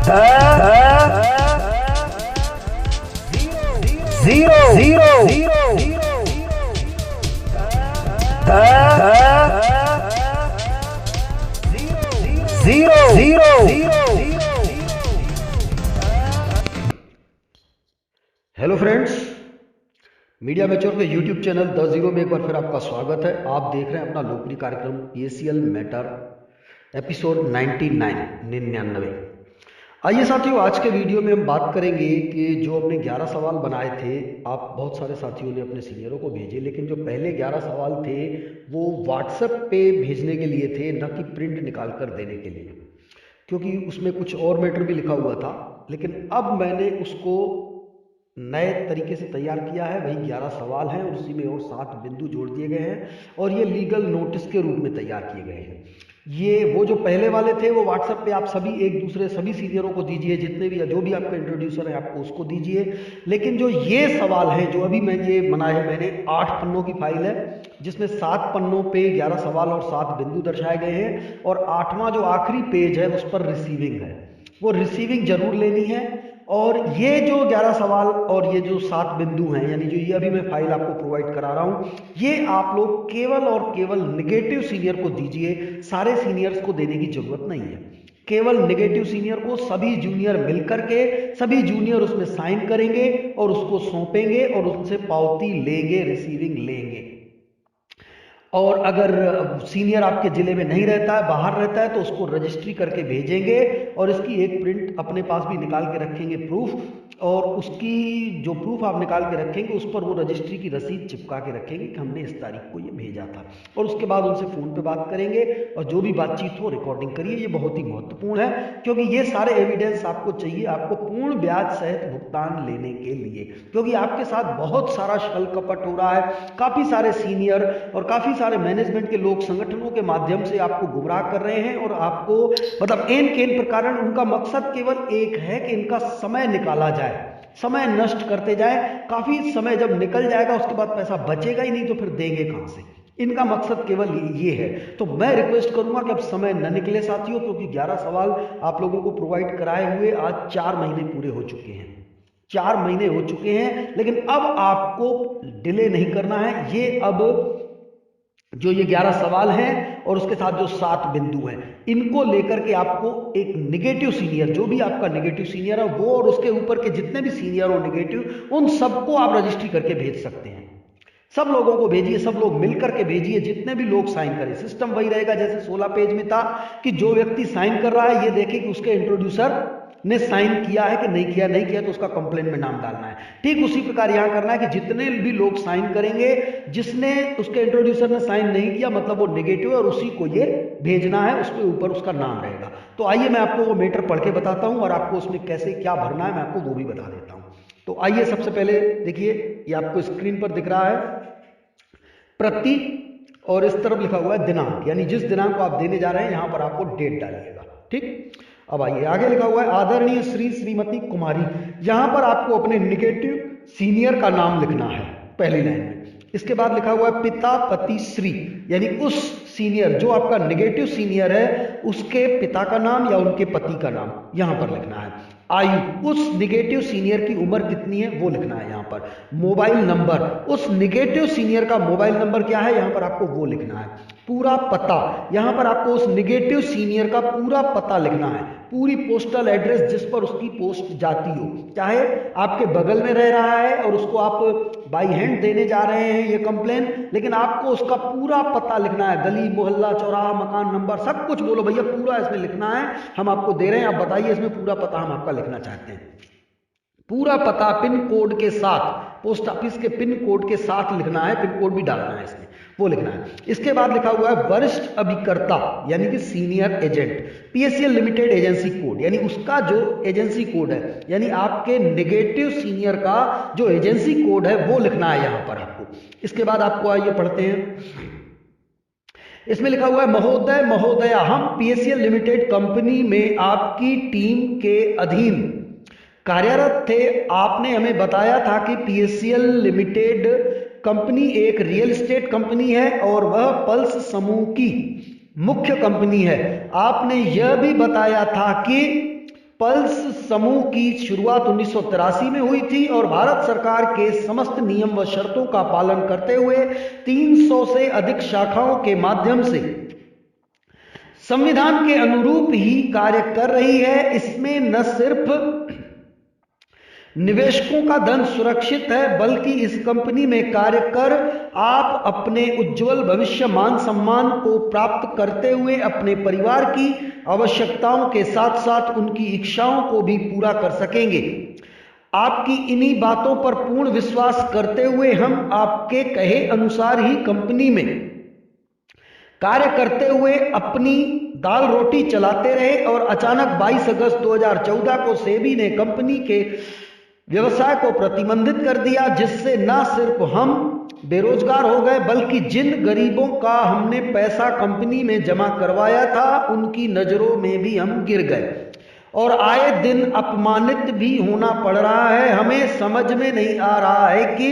Hello friends, media mature के YouTube channel the zero में एक बार फिर आपका स्वागत है। आप देख रहे हैं अपना लोकप्रिय कार्यक्रम पीएससीएल मैटर एपिसोड 99। आइए साथियों, आज के वीडियो में हम बात करेंगे कि जो अपने 11 सवाल बनाए थे, आप बहुत सारे साथियों ने अपने सीनियरों को भेजे, लेकिन जो पहले 11 सवाल थे वो व्हाट्सएप पे भेजने के लिए थे, न कि प्रिंट निकाल कर देने के लिए, क्योंकि उसमें कुछ और मैटर भी लिखा हुआ था। लेकिन अब मैंने उसको नए तरीके से तैयार किया है। वही 11 सवाल हैं और उसी में और 7 बिंदु जोड़ दिए गए हैं और ये लीगल नोटिस के रूप में तैयार किए गए हैं। ये वो जो पहले वाले थे वो व्हाट्सएप पे आप सभी एक दूसरे सभी सीनियरों को दीजिए, जितने भी या जो भी आपका इंट्रोड्यूसर है आपको उसको दीजिए। लेकिन जो ये सवाल हैं जो अभी मैं ये बनाए हैं, मैंने 8 पन्नों की फाइल है जिसमें 7 पन्नों पे 11 सवाल और 7 बिंदु दर्शाए गए हैं और 8वां जो आखिरी पेज है उस पर रिसीविंग है, वो रिसीविंग जरूर लेनी है। और ये जो 11 सवाल और ये जो 7 बिंदु हैं, यानी जो ये अभी मैं फाइल आपको प्रोवाइड करा रहा हूं, ये आप लोग केवल और केवल नेगेटिव सीनियर को दीजिए। सारे सीनियर्स को देने की जरूरत नहीं है, केवल नेगेटिव सीनियर को। सभी जूनियर मिलकर के सभी जूनियर उसमें साइन करेंगे और उसको सौंपेंगे और उनसे पावती लेंगे, रिसीविंग लेंगे। और अगर सीनियर आपके ज़िले में नहीं रहता है, बाहर रहता है, तो उसको रजिस्ट्री करके भेजेंगे और इसकी एक प्रिंट अपने पास भी निकाल के रखेंगे, प्रूफ। और उसकी जो प्रूफ आप निकाल के रखेंगे उस पर वो रजिस्ट्री की रसीद चिपका के रखेंगे कि हमने इस तारीख को ये भेजा था। और उसके बाद उनसे फ़ोन पे बात करेंगे और जो भी बातचीत हो रिकॉर्डिंग करिए। ये बहुत ही महत्वपूर्ण है क्योंकि ये सारे एविडेंस आपको चाहिए, आपको पूर्ण ब्याज सहित भुगतान लेने के लिए, क्योंकि आपके साथ बहुत सारा छल कपट हो रहा है। काफ़ी सारे सीनियर और काफ़ी सारे मैनेजमेंट के लोग संगठनों के माध्यम से आपको गुमराह कर रहे हैं और आपको मतलब एन केन प्रकार उनका मकसद केवल एक है कि इनका समय निकाला जाए, समय नष्ट करते जाए। काफी समय जब निकल जाएगा उसके बाद पैसा बचेगा ही नहीं, तो फिर देंगे कहां से। इनका मकसद केवल ये है। तो मैं रिक्वेस्ट करूंगा कि अब समय न निकले साथियों, क्योंकि 11 सवाल आप लोगों को प्रोवाइड कराए हुए आज 4 महीने पूरे हो चुके हैं। 4 महीने हो चुके हैं, लेकिन अब आपको डिले नहीं करना है। ये अब जो ये 11 सवाल हैं और उसके साथ जो 7 बिंदु हैं, इनको लेकर के आपको एक नेगेटिव सीनियर, जो भी आपका नेगेटिव सीनियर है वो और उसके ऊपर के जितने भी सीनियर हो नेगेटिव, उन सबको आप रजिस्ट्री करके भेज सकते हैं। सब लोगों को भेजिए, सब लोग मिलकर के भेजिए, जितने भी लोग साइन करें। सिस्टम वही रहेगा जैसे 16 पेज में था कि जो व्यक्ति साइन कर रहा है ये देखे कि उसके इंट्रोड्यूसर ने साइन किया है कि नहीं किया, नहीं किया तो उसका कंप्लेंट में नाम डालना है। ठीक उसी प्रकार यहां करना है कि जितने भी लोग साइन करेंगे, जिसने उसके इंट्रोड्यूसर ने साइन नहीं किया मतलब वो नेगेटिव है और उसी को ये भेजना है, उसके ऊपर उसका नाम रहेगा। तो आइए मैं आपको वो मैटर पढ़ के बताता हूं और आपको उसमें कैसे क्या भरना है मैं आपको वो भी बता देता हूं। तो आइए सबसे पहले देखिए, ये आपको स्क्रीन पर दिख रहा है प्रति और इस तरफ लिखा हुआ है दिनांक, यानी जिस दिनांक को आप देने जा रहे हैं यहां पर आपको डेट डालिएगा। ठीक, अब आइए आगे लिखा हुआ है आदरणीय श्री श्रीमती कुमारी। यहां पर आपको अपने नेगेटिव सीनियर का नाम लिखना है पहली लाइन में। इसके बाद लिखा हुआ है पिता पति श्री, यानी उस सीनियर जो आपका नेगेटिव सीनियर है उसके पिता का नाम या उनके पति का नाम यहां पर लिखना है। आयु, उस नेगेटिव सीनियर की उम्र कितनी है वो लिखना है यहां पर। मोबाइल नंबर, उस नेगेटिव सीनियर का मोबाइल नंबर क्या है यहां पर आपको वो लिखना है। पूरा पता, यहां पर आपको उस नेगेटिव सीनियर का पूरा पता लिखना है, पूरी पोस्टल एड्रेस जिस पर उसकी पोस्ट जाती हो, चाहे आपके बगल में रह रहा है और उसको आप बाई हैंड देने जा रहे हैं ये कंप्लेन, लेकिन आपको उसका पूरा पता लिखना है। गली मोहल्ला चौराहा मकान नंबर सब कुछ बोलो भैया, पूरा इसमें लिखना है। हम आपको दे रहे हैं, आप बताइए इसमें पूरा पता हम आपका लिखना चाहते हैं। पूरा पता पिन कोड के साथ, पोस्ट ऑफिस के पिन कोड के साथ लिखना है, पिन कोड भी डालना है इसमें, वो लिखना है। इसके बाद लिखा हुआ है वरिष्ठ अभिकर्ता यानी कि senior agent, PSCL limited agency code, यानी उसका जो एजेंसी कोड है, यानी आपके नेगेटिव सीनियर का जो एजेंसी कोड है वो लिखना है यहां पर आपको। इसके बाद आपको आइए पढ़ते हैं, इसमें लिखा हुआ है महोदय महोदया, हम पीएससीएल लिमिटेड कंपनी में आपकी टीम के अधीन कार्यरत थे। आपने हमें बताया था कि पीएससीएल लिमिटेड कंपनी एक रियल एस्टेट कंपनी है और वह पल्स समूह की मुख्य कंपनी है। आपने यह भी बताया था कि पल्स समूह की शुरुआत 1983 में हुई थी और भारत सरकार के समस्त नियम व शर्तों का पालन करते हुए 300 से अधिक शाखाओं के माध्यम से संविधान के अनुरूप ही कार्य कर रही है। इसमें न सिर्फ निवेशकों का धन सुरक्षित है, बल्कि इस कंपनी में कार्य कर आप अपने उज्जवल भविष्य मान सम्मान को प्राप्त करते हुए अपने परिवार की आवश्यकताओं के साथ साथ उनकी इच्छाओं को भी पूरा कर सकेंगे। आपकी इन्हीं बातों पर पूर्ण विश्वास करते हुए हम आपके कहे अनुसार ही कंपनी में कार्य करते हुए अपनी दाल रोटी चलाते रहे और अचानक 22 अगस्त 2014 को सेबी ने कंपनी के व्यवसाय को प्रतिबंधित कर दिया, जिससे न सिर्फ हम बेरोजगार हो गए बल्कि जिन गरीबों का हमने पैसा कंपनी में जमा करवाया था उनकी नजरों में भी हम गिर गए और आए दिन अपमानित भी होना पड़ रहा है। हमें समझ में नहीं आ रहा है कि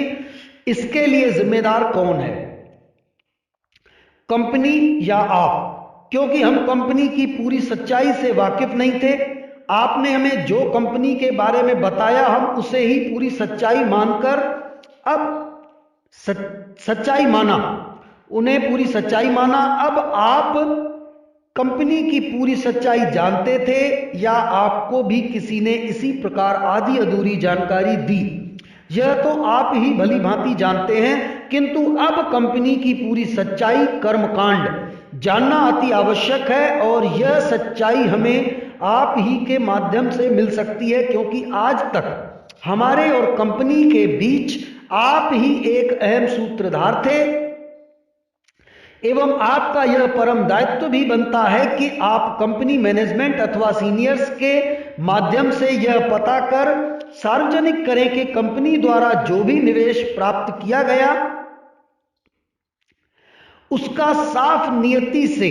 इसके लिए जिम्मेदार कौन है, कंपनी या आप, क्योंकि हम कंपनी की पूरी सच्चाई से वाकिफ नहीं थे। आपने हमें जो कंपनी के बारे में बताया हम उसे ही पूरी सच्चाई मानकर सच्चाई माना, उन्हें पूरी सच्चाई माना। अब आप कंपनी की पूरी सच्चाई जानते थे या आपको भी किसी ने इसी प्रकार आधी अधूरी जानकारी दी, यह तो आप ही भली भांति जानते हैं, किंतु अब कंपनी की पूरी सच्चाई कर्मकांड जानना अति आवश्यक है और यह सच्चाई हमें आप ही के माध्यम से मिल सकती है, क्योंकि आज तक हमारे और कंपनी के बीच आप ही एक अहम सूत्रधार थे एवं आपका यह परम दायित्व भी बनता है कि आप कंपनी मैनेजमेंट अथवा सीनियर्स के माध्यम से यह पता कर सार्वजनिक करें कि कंपनी द्वारा जो भी निवेश प्राप्त किया गया उसका साफ नियति से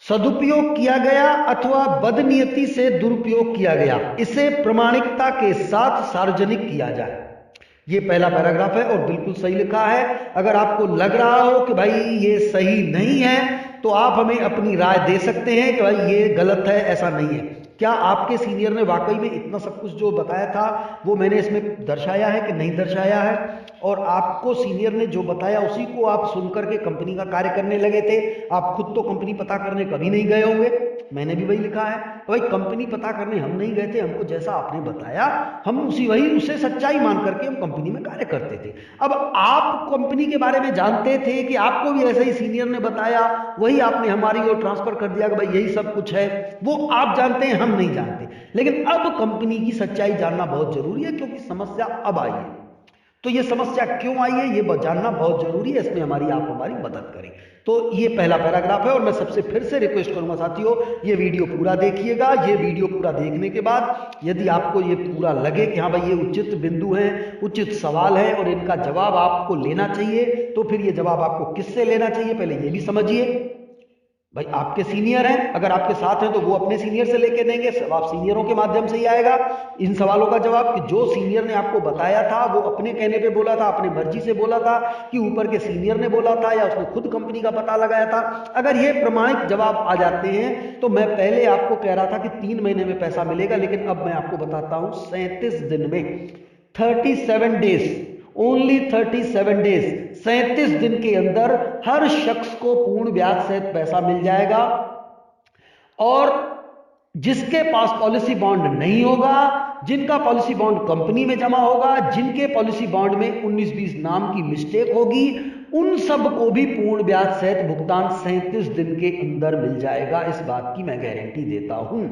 सदुपयोग किया गया अथवा बदनियति से दुरुपयोग किया गया, इसे प्रामाणिकता के साथ सार्वजनिक किया जाए। ये पहला पैराग्राफ है और बिल्कुल सही लिखा है। अगर आपको लग रहा हो कि भाई ये सही नहीं है तो आप हमें अपनी राय दे सकते हैं कि भाई ये गलत है, ऐसा नहीं है। क्या आपके सीनियर ने वाकई में इतना सब कुछ जो बताया था वो मैंने इसमें दर्शाया है कि नहीं दर्शाया है, और आपको सीनियर ने जो बताया उसी को आप सुनकर के कंपनी का कार्य करने लगे थे? आप खुद तो कंपनी पता करने कभी नहीं गए होंगे, मैंने भी वही लिखा है। तो भाई कंपनी पता करने हम नहीं गए थे, हमको जैसा आपने बताया हम उसे सच्चाई मान करके हम कंपनी में कार्य करते थे। अब आप कंपनी के बारे में जानते थे कि आपको भी ऐसे ही सीनियर ने बताया, वही आपने हमारी ओर ट्रांसफर कर दिया कि भाई यही सब कुछ है, वो आप जानते हैं हम नहीं जानते। लेकिन अब कंपनी की सच्चाई जानना बहुत जरूरी है, क्योंकि समस्या अब आई है। तो ये समस्या क्यों आई है ये जानना बहुत जरूरी है, इसमें आप हमारी मदद करें। तो ये पहला पैराग्राफ है और मैं सबसे फिर से रिक्वेस्ट करूंगा साथियों, ये वीडियो पूरा देखिएगा। ये वीडियो पूरा देखने के बाद यदि आपको ये पूरा लगे कि हाँ भाई ये उचित बिंदु हैं, उचित सवाल है और इनका जवाब आपको लेना चाहिए, तो फिर ये जवाब आपको किससे लेना चाहिए पहले ये भी समझिए। भाई आपके सीनियर हैं, अगर आपके साथ हैं तो वो अपने सीनियर से लेके देंगे, आप सीनियरों के माध्यम से ही आएगा इन सवालों का जवाब कि जो सीनियर ने आपको बताया था वो अपने कहने पे बोला था, अपनी मर्जी से बोला था कि ऊपर के सीनियर ने बोला था या उसने खुद कंपनी का पता लगाया था। अगर ये प्रमाणित जवाब आ जाते हैं तो मैं पहले आपको कह रहा था कि 3 महीने में पैसा मिलेगा, लेकिन अब मैं आपको बताता हूं 37 दिन में, 37 डेज, ओनली 37 डेज, 37 दिन के अंदर हर शख्स को पूर्ण ब्याज सहित पैसा मिल जाएगा। और जिसके पास पॉलिसी बॉन्ड नहीं होगा, जिनका पॉलिसी बॉन्ड कंपनी में जमा होगा, जिनके पॉलिसी बॉन्ड में 19-20 नाम की मिस्टेक होगी, उन सब को भी पूर्ण ब्याज सहित भुगतान 37 दिन के अंदर मिल जाएगा। इस बात की मैं गारंटी देता हूं,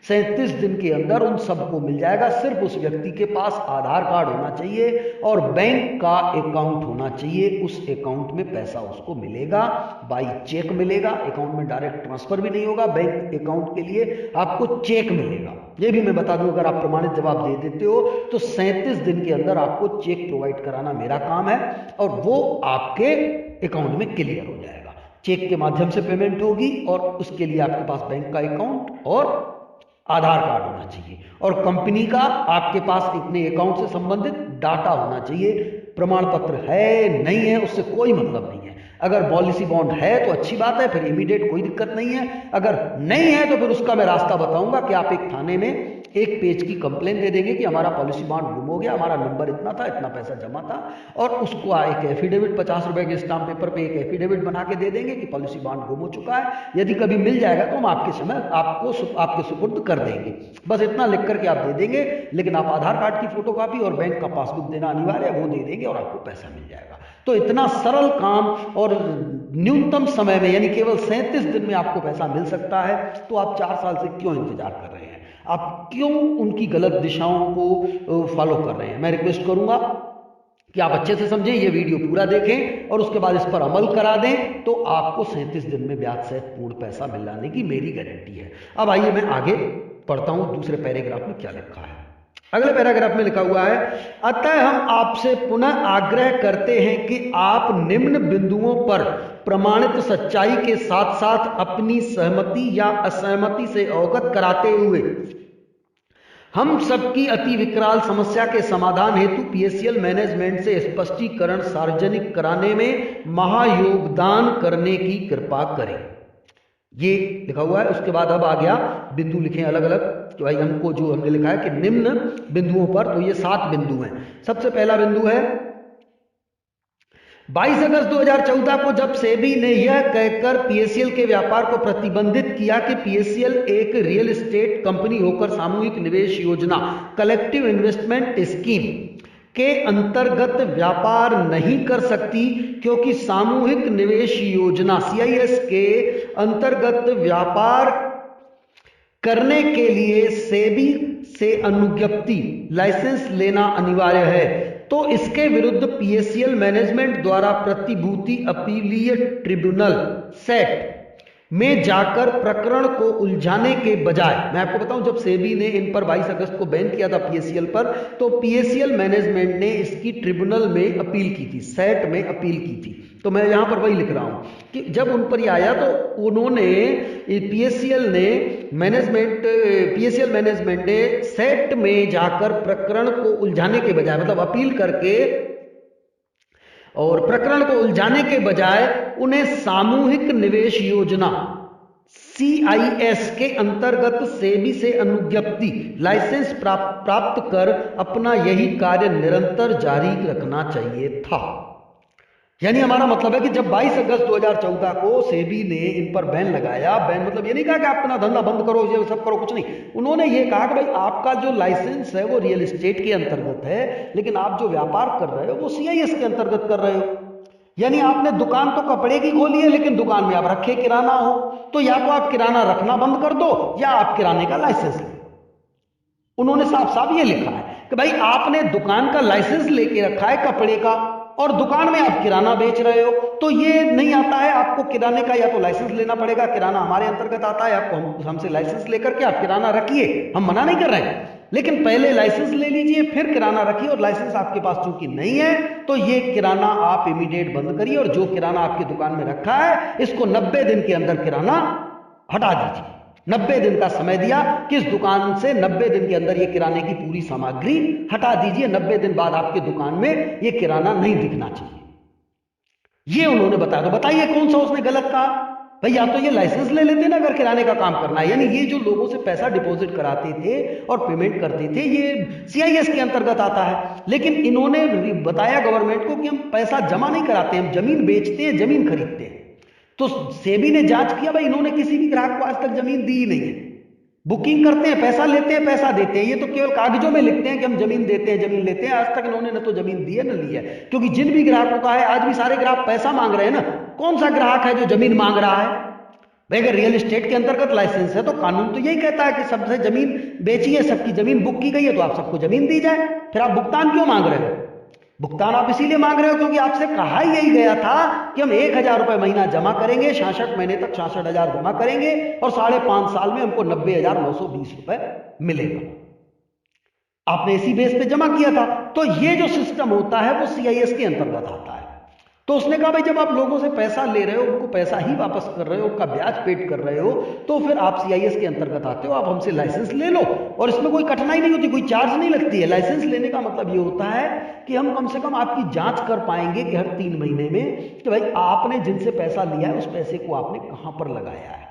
37 दिन के अंदर उन सबको मिल जाएगा। सिर्फ उस व्यक्ति के पास आधार कार्ड होना चाहिए और बैंक का अकाउंट होना चाहिए, उस अकाउंट में पैसा उसको मिलेगा, बाई चेक मिलेगा। अकाउंट में डायरेक्ट ट्रांसफर भी नहीं होगा, बैंक अकाउंट के लिए आपको चेक मिलेगा। ये भी मैं बता दूं, अगर आप प्रमाणित जवाब दे देते हो तो 37 दिन के अंदर आपको चेक प्रोवाइड कराना मेरा काम है और वो आपके अकाउंट में क्लियर हो जाएगा। चेक के माध्यम से पेमेंट होगी और उसके लिए आपके पास बैंक का अकाउंट और आधार कार्ड होना चाहिए और कंपनी का आपके पास अपने अकाउंट से संबंधित डाटा होना चाहिए। प्रमाण पत्र है नहीं है उससे कोई मतलब नहीं है। अगर पॉलिसी बॉन्ड है तो अच्छी बात है, फिर इमीडिएट कोई दिक्कत नहीं है। अगर नहीं है तो फिर उसका मैं रास्ता बताऊंगा कि आप एक थाने में एक पेज की कंप्लेन दे देंगे कि हमारा पॉलिसी बॉन्ड गुम हो गया, हमारा नंबर इतना था, इतना पैसा जमा था, और उसको एक एफिडेविट 50 रुपए के स्टाम्प पेपर पे एक एफिडेविट बना के दे देंगे कि पॉलिसी बॉन्ड गुम हो चुका है, यदि कभी मिल जाएगा तो हम आपके सुपुर्द कर देंगे। बस इतना लिख करके आप दे देंगे, लेकिन आप आधार कार्ड की फोटोकॉपी और बैंक का पासबुक देना अनिवार्य है, वो दे देंगे और आपको पैसा मिल जाएगा। तो इतना सरल काम और न्यूनतम समय में, यानी केवल 37 दिन में आपको पैसा मिल सकता है। तो आप 4 साल से क्यों इंतजार कर रहे हैं? आप क्यों उनकी गलत दिशाओं को फॉलो कर रहे हैं? मैं रिक्वेस्ट करूंगा कि आप अच्छे से समझें, ये वीडियो पूरा देखें और उसके बाद इस पर अमल करा दें, तो आपको 37 दिन में ब्याज सहित पूर्ण पैसा मिलाने की मेरी गारंटी है। अब आइए मैं आगे पढ़ता हूं, दूसरे पैराग्राफ में क्या लिखा है। अगले पैराग्राफ में लिखा हुआ है, अतः हम आपसे पुनः आग्रह करते हैं कि आप निम्न बिंदुओं पर प्रमाणित सच्चाई के साथ साथ अपनी सहमति या असहमति से अवगत कराते हुए हम सबकी अति विकराल समस्या के समाधान हेतु पीएससीएल मैनेजमेंट से स्पष्टीकरण सार्वजनिक कराने में महायोगदान करने की कृपा करें। ये लिखा हुआ है। उसके बाद अब आ गया बिंदु लिखे अलग अलग, तो भाई हमको जो हमने लिखा है कि निम्न बिंदुओं पर, तो ये 7 बिंदु हैं। सबसे पहला बिंदु है 22 अगस्त 2014 को जब सेबी ने यह कहकर पीएससीएल के व्यापार को प्रतिबंधित किया कि पीएससीएल एक रियल एस्टेट कंपनी होकर सामूहिक निवेश योजना कलेक्टिव इन्वेस्टमेंट स्कीम के अंतर्गत व्यापार नहीं कर सकती, क्योंकि सामूहिक निवेश योजना सीआईएस के अंतर्गत व्यापार करने के लिए सेबी से अनुज्ञप्ति लाइसेंस लेना अनिवार्य है, तो इसके विरुद्ध पीएससीएल मैनेजमेंट द्वारा प्रतिभूति अपीलीय ट्रिब्यूनल सेट में जाकर प्रकरण को उलझाने के बजाय, मैं आपको बताऊं जब सेबी ने इन पर 22 अगस्त को बैन किया था पीएससीएल पर, तो पीएससीएल मैनेजमेंट ने इसकी ट्रिब्यूनल में अपील की थी, सेट में अपील की थी। तो मैं यहां पर वही लिख रहा हूं कि जब उन पर ये आया तो उन्होंने पीएससीएल मैनेजमेंट ने सेट में जाकर प्रकरण को उलझाने के बजाय, मतलब अपील करके और प्रकरण को उलझाने के बजाय उन्हें सामूहिक निवेश योजना सीआईएस के अंतर्गत सेबी से अनुज्ञप्ति लाइसेंस प्राप्त कर अपना यही कार्य निरंतर जारी रखना चाहिए था। यानी हमारा मतलब है कि जब 22 अगस्त 2014 को सेबी ने इन पर बैन लगाया, बैन मतलब ये नहीं कहा कि आप अपना धंधा बंद करो, ये सब करो, कुछ नहीं, उन्होंने ये कहा कि भाई आपका जो लाइसेंस है वो रियल एस्टेट के अंतर्गत है, लेकिन आप जो व्यापार कर रहे हो वो सीआईएस के अंतर्गत कर रहे हो। यानी आपने दुकान तो कपड़े की खोली है, लेकिन दुकान में आप रखे किराना हो, तो या तो आप किराना रखना बंद कर दो या आप किराने का लाइसेंस ले। उन्होंने साफ साफ ये लिखा है कि भाई आपने दुकान का लाइसेंस लेके रखा है कपड़े का और दुकान में आप किराना बेच रहे हो, तो ये नहीं आता है, आपको किराने का या तो लाइसेंस लेना पड़ेगा, किराना हमारे अंतर्गत आता है, आपको हमसे लाइसेंस लेकर के आप किराना रखिए, हम मना नहीं कर रहे हैं, लेकिन पहले लाइसेंस ले लीजिए फिर किराना रखिए, और लाइसेंस आपके पास चूंकि नहीं है तो ये किराना आप इमीडिएट बंद करिए, और जो किराना आपकी दुकान में रखा है इसको 90 दिन के अंदर किराना हटा दीजिए। 90 दिन का समय दिया कि इस दुकान से 90 दिन के अंदर ये किराने की पूरी सामग्री हटा दीजिए, 90 दिन बाद आपकी दुकान में ये किराना नहीं दिखना चाहिए, ये उन्होंने बताया। तो बताइए कौन सा उसने गलत कहा? भाई या तो ये लाइसेंस ले लेते ना अगर किराने का काम करना है, यानी ये जो लोगों से पैसा डिपॉजिट कराते थे और पेमेंट करते थे ये सीआईएस के अंतर्गत आता है, लेकिन इन्होंने बताया गवर्नमेंट को कि हम पैसा जमा नहीं कराते, हम जमीन बेचते हैं, जमीन खरीदते हैं। तो सेबी ने जांच किया, भाई इन्होंने किसी भी ग्राहक को आज तक जमीन दी ही नहीं है, बुकिंग करते हैं, पैसा लेते हैं, पैसा देते हैं, ये तो केवल कागजों में लिखते हैं कि हम जमीन देते हैं, जमीन लेते हैं, आज तक इन्होंने न तो जमीन दी है न ली है। क्योंकि जिन भी ग्राहकों का है, आज भी सारे ग्राहक पैसा मांग रहे हैं ना, कौन सा ग्राहक है जो जमीन मांग रहा है? भाई अगर रियल एस्टेट के अंतर्गत लाइसेंस है तो कानून तो यही कहता है कि सबसे जमीन बेची है, सबकी जमीन बुक की गई है, तो आप सबको जमीन दी जाए, फिर आप भुगतान क्यों मांग रहे हो? भुगतान आप इसीलिए मांग रहे हो क्योंकि आपसे कहा ही यही गया था कि हम 1000 रुपए महीना जमा करेंगे, 66 महीने तक 66,000 जमा करेंगे और 5.5 साल में हमको 90,920 रुपए मिलेगा। आपने इसी बेस पे जमा किया था। तो ये जो सिस्टम होता है वो सीआईएस के अंतर्गत आता है। तो उसने कहा भाई जब आप लोगों से पैसा ले रहे हो, उनको पैसा ही वापस कर रहे हो, उनका ब्याज पेड कर रहे हो, तो फिर आप सीआईएस के अंतर्गत आते हो, आप हमसे लाइसेंस ले लो और इसमें कोई कठिनाई नहीं होती, कोई चार्ज नहीं लगती है। लाइसेंस लेने का मतलब ये होता है कि हम कम से कम आपकी जांच कर पाएंगे कि हर 3 महीने में कि भाई आपने जिनसे पैसा लिया है उस पैसे को आपने कहां पर लगाया है,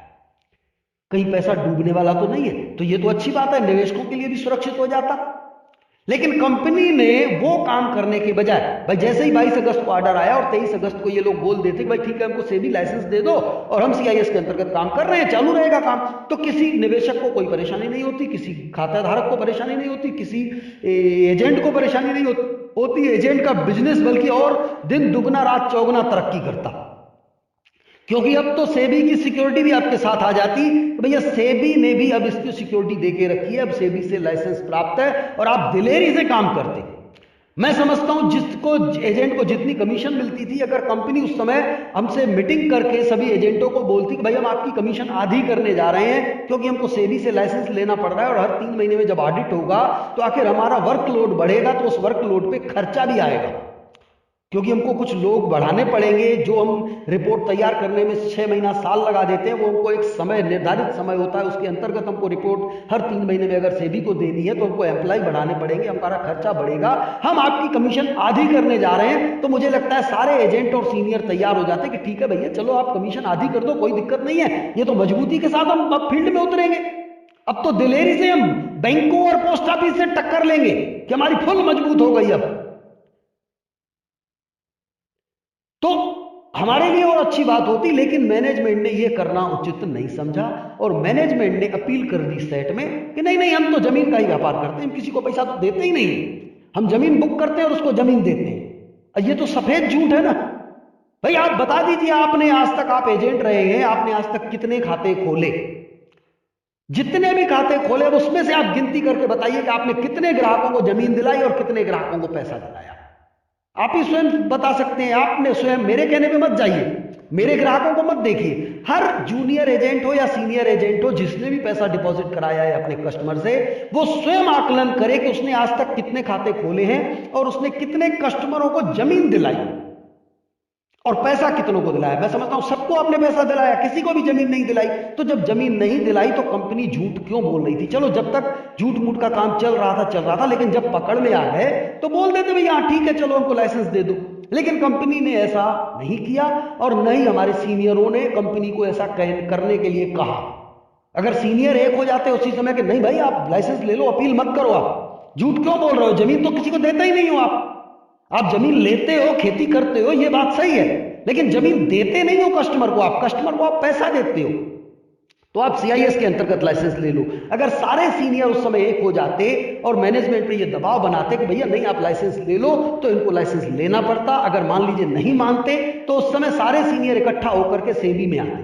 कहीं पैसा डूबने वाला तो नहीं है। तो ये तो अच्छी बात है, निवेशकों के लिए भी सुरक्षित हो जाता। लेकिन कंपनी ने वो काम करने के बजाय, भाई जैसे ही 22 अगस्त को ऑर्डर आया और 23 अगस्त को ये लोग बोल देते कि भाई ठीक है हमको सेबी लाइसेंस दे दो और हम सीआईएस के अंतर्गत काम कर रहे हैं, चालू रहेगा काम, तो किसी निवेशक को कोई परेशानी नहीं होती, किसी खाता धारक को परेशानी नहीं होती, किसी एजेंट को परेशानी नहीं होती। एजेंट का बिजनेस बल्कि और दिन दुगना रात चौगुना तरक्की करता, क्योंकि अब तो सेबी की सिक्योरिटी भी आपके साथ आ जाती। तो भैया सेबी ने भी अब इसकी सिक्योरिटी देके रखी है, अब सेबी से लाइसेंस प्राप्त है और आप दिलेरी से काम करते। मैं समझता हूं जिसको एजेंट को जितनी कमीशन मिलती थी, अगर कंपनी उस समय हमसे मीटिंग करके सभी एजेंटों को बोलती कि भाई हम आपकी कमीशन आधी करने जा रहे हैं क्योंकि हमको सेबी से लाइसेंस लेना पड़ रहा है और हर 3 महीने में जब ऑडिट होगा तो आखिर हमारा वर्कलोड बढ़ेगा, तो उस वर्कलोड पे खर्चा भी आएगा, क्योंकि हमको कुछ लोग बढ़ाने पड़ेंगे। जो हम रिपोर्ट तैयार करने में 6 महीना साल लगा देते हैं, वो हमको एक समय निर्धारित समय होता है, उसके अंतर्गत हमको रिपोर्ट हर 3 महीने में अगर सेबी को देनी है तो हमको एम्प्लॉय बढ़ाने पड़ेंगे, हमारा खर्चा बढ़ेगा, हम आपकी कमीशन आधी करने जा रहे हैं। तो मुझे लगता है सारे एजेंट और सीनियर तैयार हो जाते हैं कि ठीक है भैया चलो आप कमीशन आधी कर दो, कोई दिक्कत नहीं है, ये तो मजबूती के साथ हम अब फील्ड में उतरेंगे। अब तो दिलेरी से हम बैंकों और पोस्ट ऑफिस से टक्कर लेंगे कि हमारी फुल मजबूत हो गई। अब तो हमारे लिए और अच्छी बात होती, लेकिन मैनेजमेंट ने यह करना उचित नहीं समझा और मैनेजमेंट ने अपील कर दी सेट में कि नहीं नहीं हम तो जमीन का ही व्यापार करते हैं, हम किसी को पैसा तो देते ही नहीं, हम जमीन बुक करते हैं और उसको जमीन देते हैं। ये तो सफेद झूठ है ना भाई। आप बता दीजिए, आपने आज तक, आप एजेंट रहे हैं, आपने आज तक कितने खाते खोले, जितने भी खाते खोले उसमें से आप गिनती करके बताइए कि आपने कितने ग्राहकों को जमीन दिलाई और कितने ग्राहकों को पैसा दिलाया। आप ही स्वयं बता सकते हैं, आपने स्वयं, मेरे कहने पे मत जाइए, मेरे ग्राहकों को मत देखिए। हर जूनियर एजेंट हो या सीनियर एजेंट हो, जिसने भी पैसा डिपॉजिट कराया है अपने कस्टमर से, वो स्वयं आकलन करे कि उसने आज तक कितने खाते खोले हैं और उसने कितने कस्टमरों को जमीन दिलाई और पैसा कितनों को दिलाया। मैं समझता हूं सबको आपने पैसा दिलाया, किसी को भी जमीन नहीं दिलाई। तो जब जमीन नहीं दिलाई तो कंपनी झूठ क्यों बोल रही थी? चलो जब तक झूठ मूठ का काम चल रहा था, लेकिन जब पकड़ में आ गए तो बोल देते भैया हाँ ठीक है चलो हमको लाइसेंस दे दो। लेकिन कंपनी ने ऐसा नहीं किया और न ही हमारे सीनियरों ने कंपनी को ऐसा करने के लिए कहा। अगर सीनियर एक हो जाते उसी समय कि नहीं भाई आप लाइसेंस ले लो, अपील मत करो, आप झूठ क्यों बोल रहे हो, जमीन तो किसी को देते ही नहीं हो, आप जमीन लेते हो, खेती करते हो, ये बात सही है, लेकिन जमीन देते नहीं हो कस्टमर को, आप कस्टमर को आप पैसा देते हो, तो आप सीआईएस के अंतर्गत लाइसेंस ले लो। अगर सारे सीनियर उस समय एक हो जाते और मैनेजमेंट पे ये दबाव बनाते कि भैया नहीं आप लाइसेंस ले लो, तो इनको लाइसेंस लेना पड़ता। अगर मान लीजिए नहीं मानते तो उस समय सारे सीनियर इकट्ठा होकर के सेबी में आते,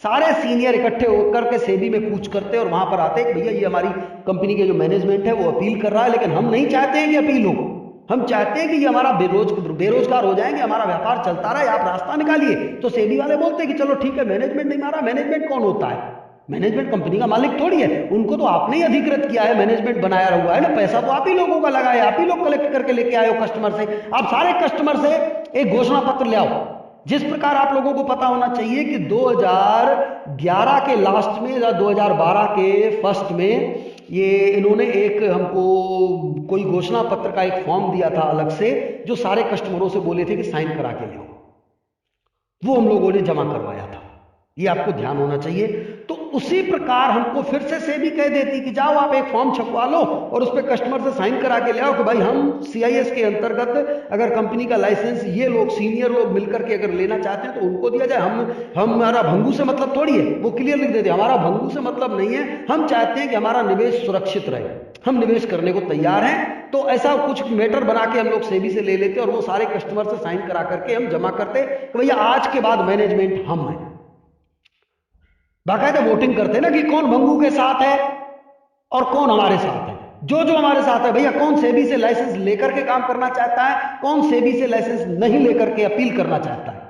सारे सीनियर इकट्ठे होकर के सेबी में पूछ करते और वहां पर आते कि भैया ये हमारी कंपनी के जो मैनेजमेंट है वो अपील कर रहा है, लेकिन हम नहीं चाहते हैं कि अपील हो, हम चाहते हैं कि ये हमारा बेरोजगार हो जाएंगे, हमारा व्यापार चलता रहे, आप रास्ता निकालिए। तो सेबी वाले बोलते हैं कि चलो ठीक है, मैनेजमेंट नहीं मारा। मैनेजमेंट कौन होता है? मैनेजमेंट कंपनी का मालिक थोड़ी है, उनको तो आपने ही अधिकृत किया है, मैनेजमेंट बनाया हुआ है ना, पैसा तो आप ही लोगों का लगा है, आप ही लोग कलेक्ट करके लेके आए हो कस्टमर से। आप सारे कस्टमर से एक घोषणा पत्र ले आओ, जिस प्रकार आप लोगों को पता होना चाहिए कि 2011 के लास्ट में या 2012 के फर्स्ट में ये इन्होंने एक हमको कोई घोषणा पत्र का एक फॉर्म दिया था अलग से, जो सारे कस्टमरों से बोले थे कि साइन करा के ले आओ, वो हम लोगों ने जमा करवाया था, ये आपको ध्यान होना चाहिए। तो उसी प्रकार हमको फिर से सेबी कह देती कि जाओ आप एक फॉर्म छपवा लो और उस पर कस्टमर से साइन करा के ले आओ कि भाई हम सीआईएस के अंतर्गत अगर कंपनी का लाइसेंस ये लोग सीनियर लोग मिलकर के अगर लेना चाहते हैं तो उनको दिया जाए, हमारा भंगू से मतलब थोड़ी है, वो क्लियर लिख देते, हमारा भंगू से मतलब नहीं है, हम चाहते हैं कि हमारा निवेश सुरक्षित रहे, हम निवेश करने को तैयार हैं। तो ऐसा कुछ मैटर बना के हम लोग सेबी से ले लेते और वो सारे कस्टमर से साइन करा करके हम जमा करते कि भैया आज के बाद मैनेजमेंट हम हैं। बाकायदा वोटिंग करते ना कि कौन भंगू के साथ है और कौन हमारे साथ है। जो हमारे साथ है भैया, कौन सेबी से लाइसेंस लेकर के काम करना चाहता है, कौन सेबी से लाइसेंस नहीं लेकर के अपील करना चाहता है।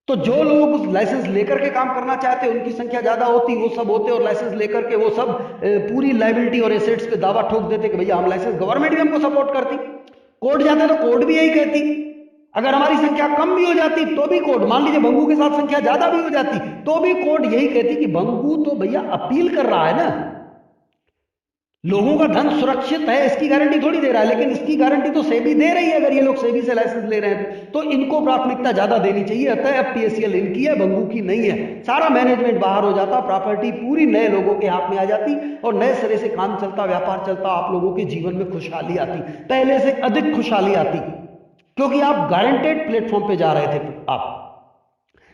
तो जो लोग लाइसेंस लेकर के काम करना चाहते हैं उनकी संख्या ज्यादा होती, वो सब होते, और लाइसेंस लेकर के वो सब पूरी लायबिलिटी और एसेट्स पे दावा ठोक देते कि भैया हम लाइसेंस, गवर्नमेंट भी हमको सपोर्ट करती, कोर्ट जाते तो कोर्ट भी यही कहती, अगर हमारी संख्या कम भी हो जाती तो भी कोर्ट, मान लीजिए भंगू के साथ संख्या ज्यादा भी हो जाती तो भी कोर्ट यही कहती कि भंगू तो भैया अपील कर रहा है ना, लोगों का धन सुरक्षित है इसकी गारंटी थोड़ी दे रहा है, लेकिन इसकी गारंटी तो सेबी दे रही है। अगर ये लोग सेबी से लाइसेंस ले रहे हैं तो इनको प्राथमिकता ज्यादा देनी चाहिए। अतः अब पीएससीएल इनकी है, भंगू की नहीं है। सारा मैनेजमेंट बाहर हो जाता, प्रॉपर्टी पूरी नए लोगों के हाथ में आ जाती और नए सिरे से काम चलता, व्यापार चलता, आप लोगों के जीवन में खुशहाली आती, पहले से अधिक खुशहाली आती, क्योंकि आप गारंटेड प्लेटफॉर्म पे जा रहे थे आप।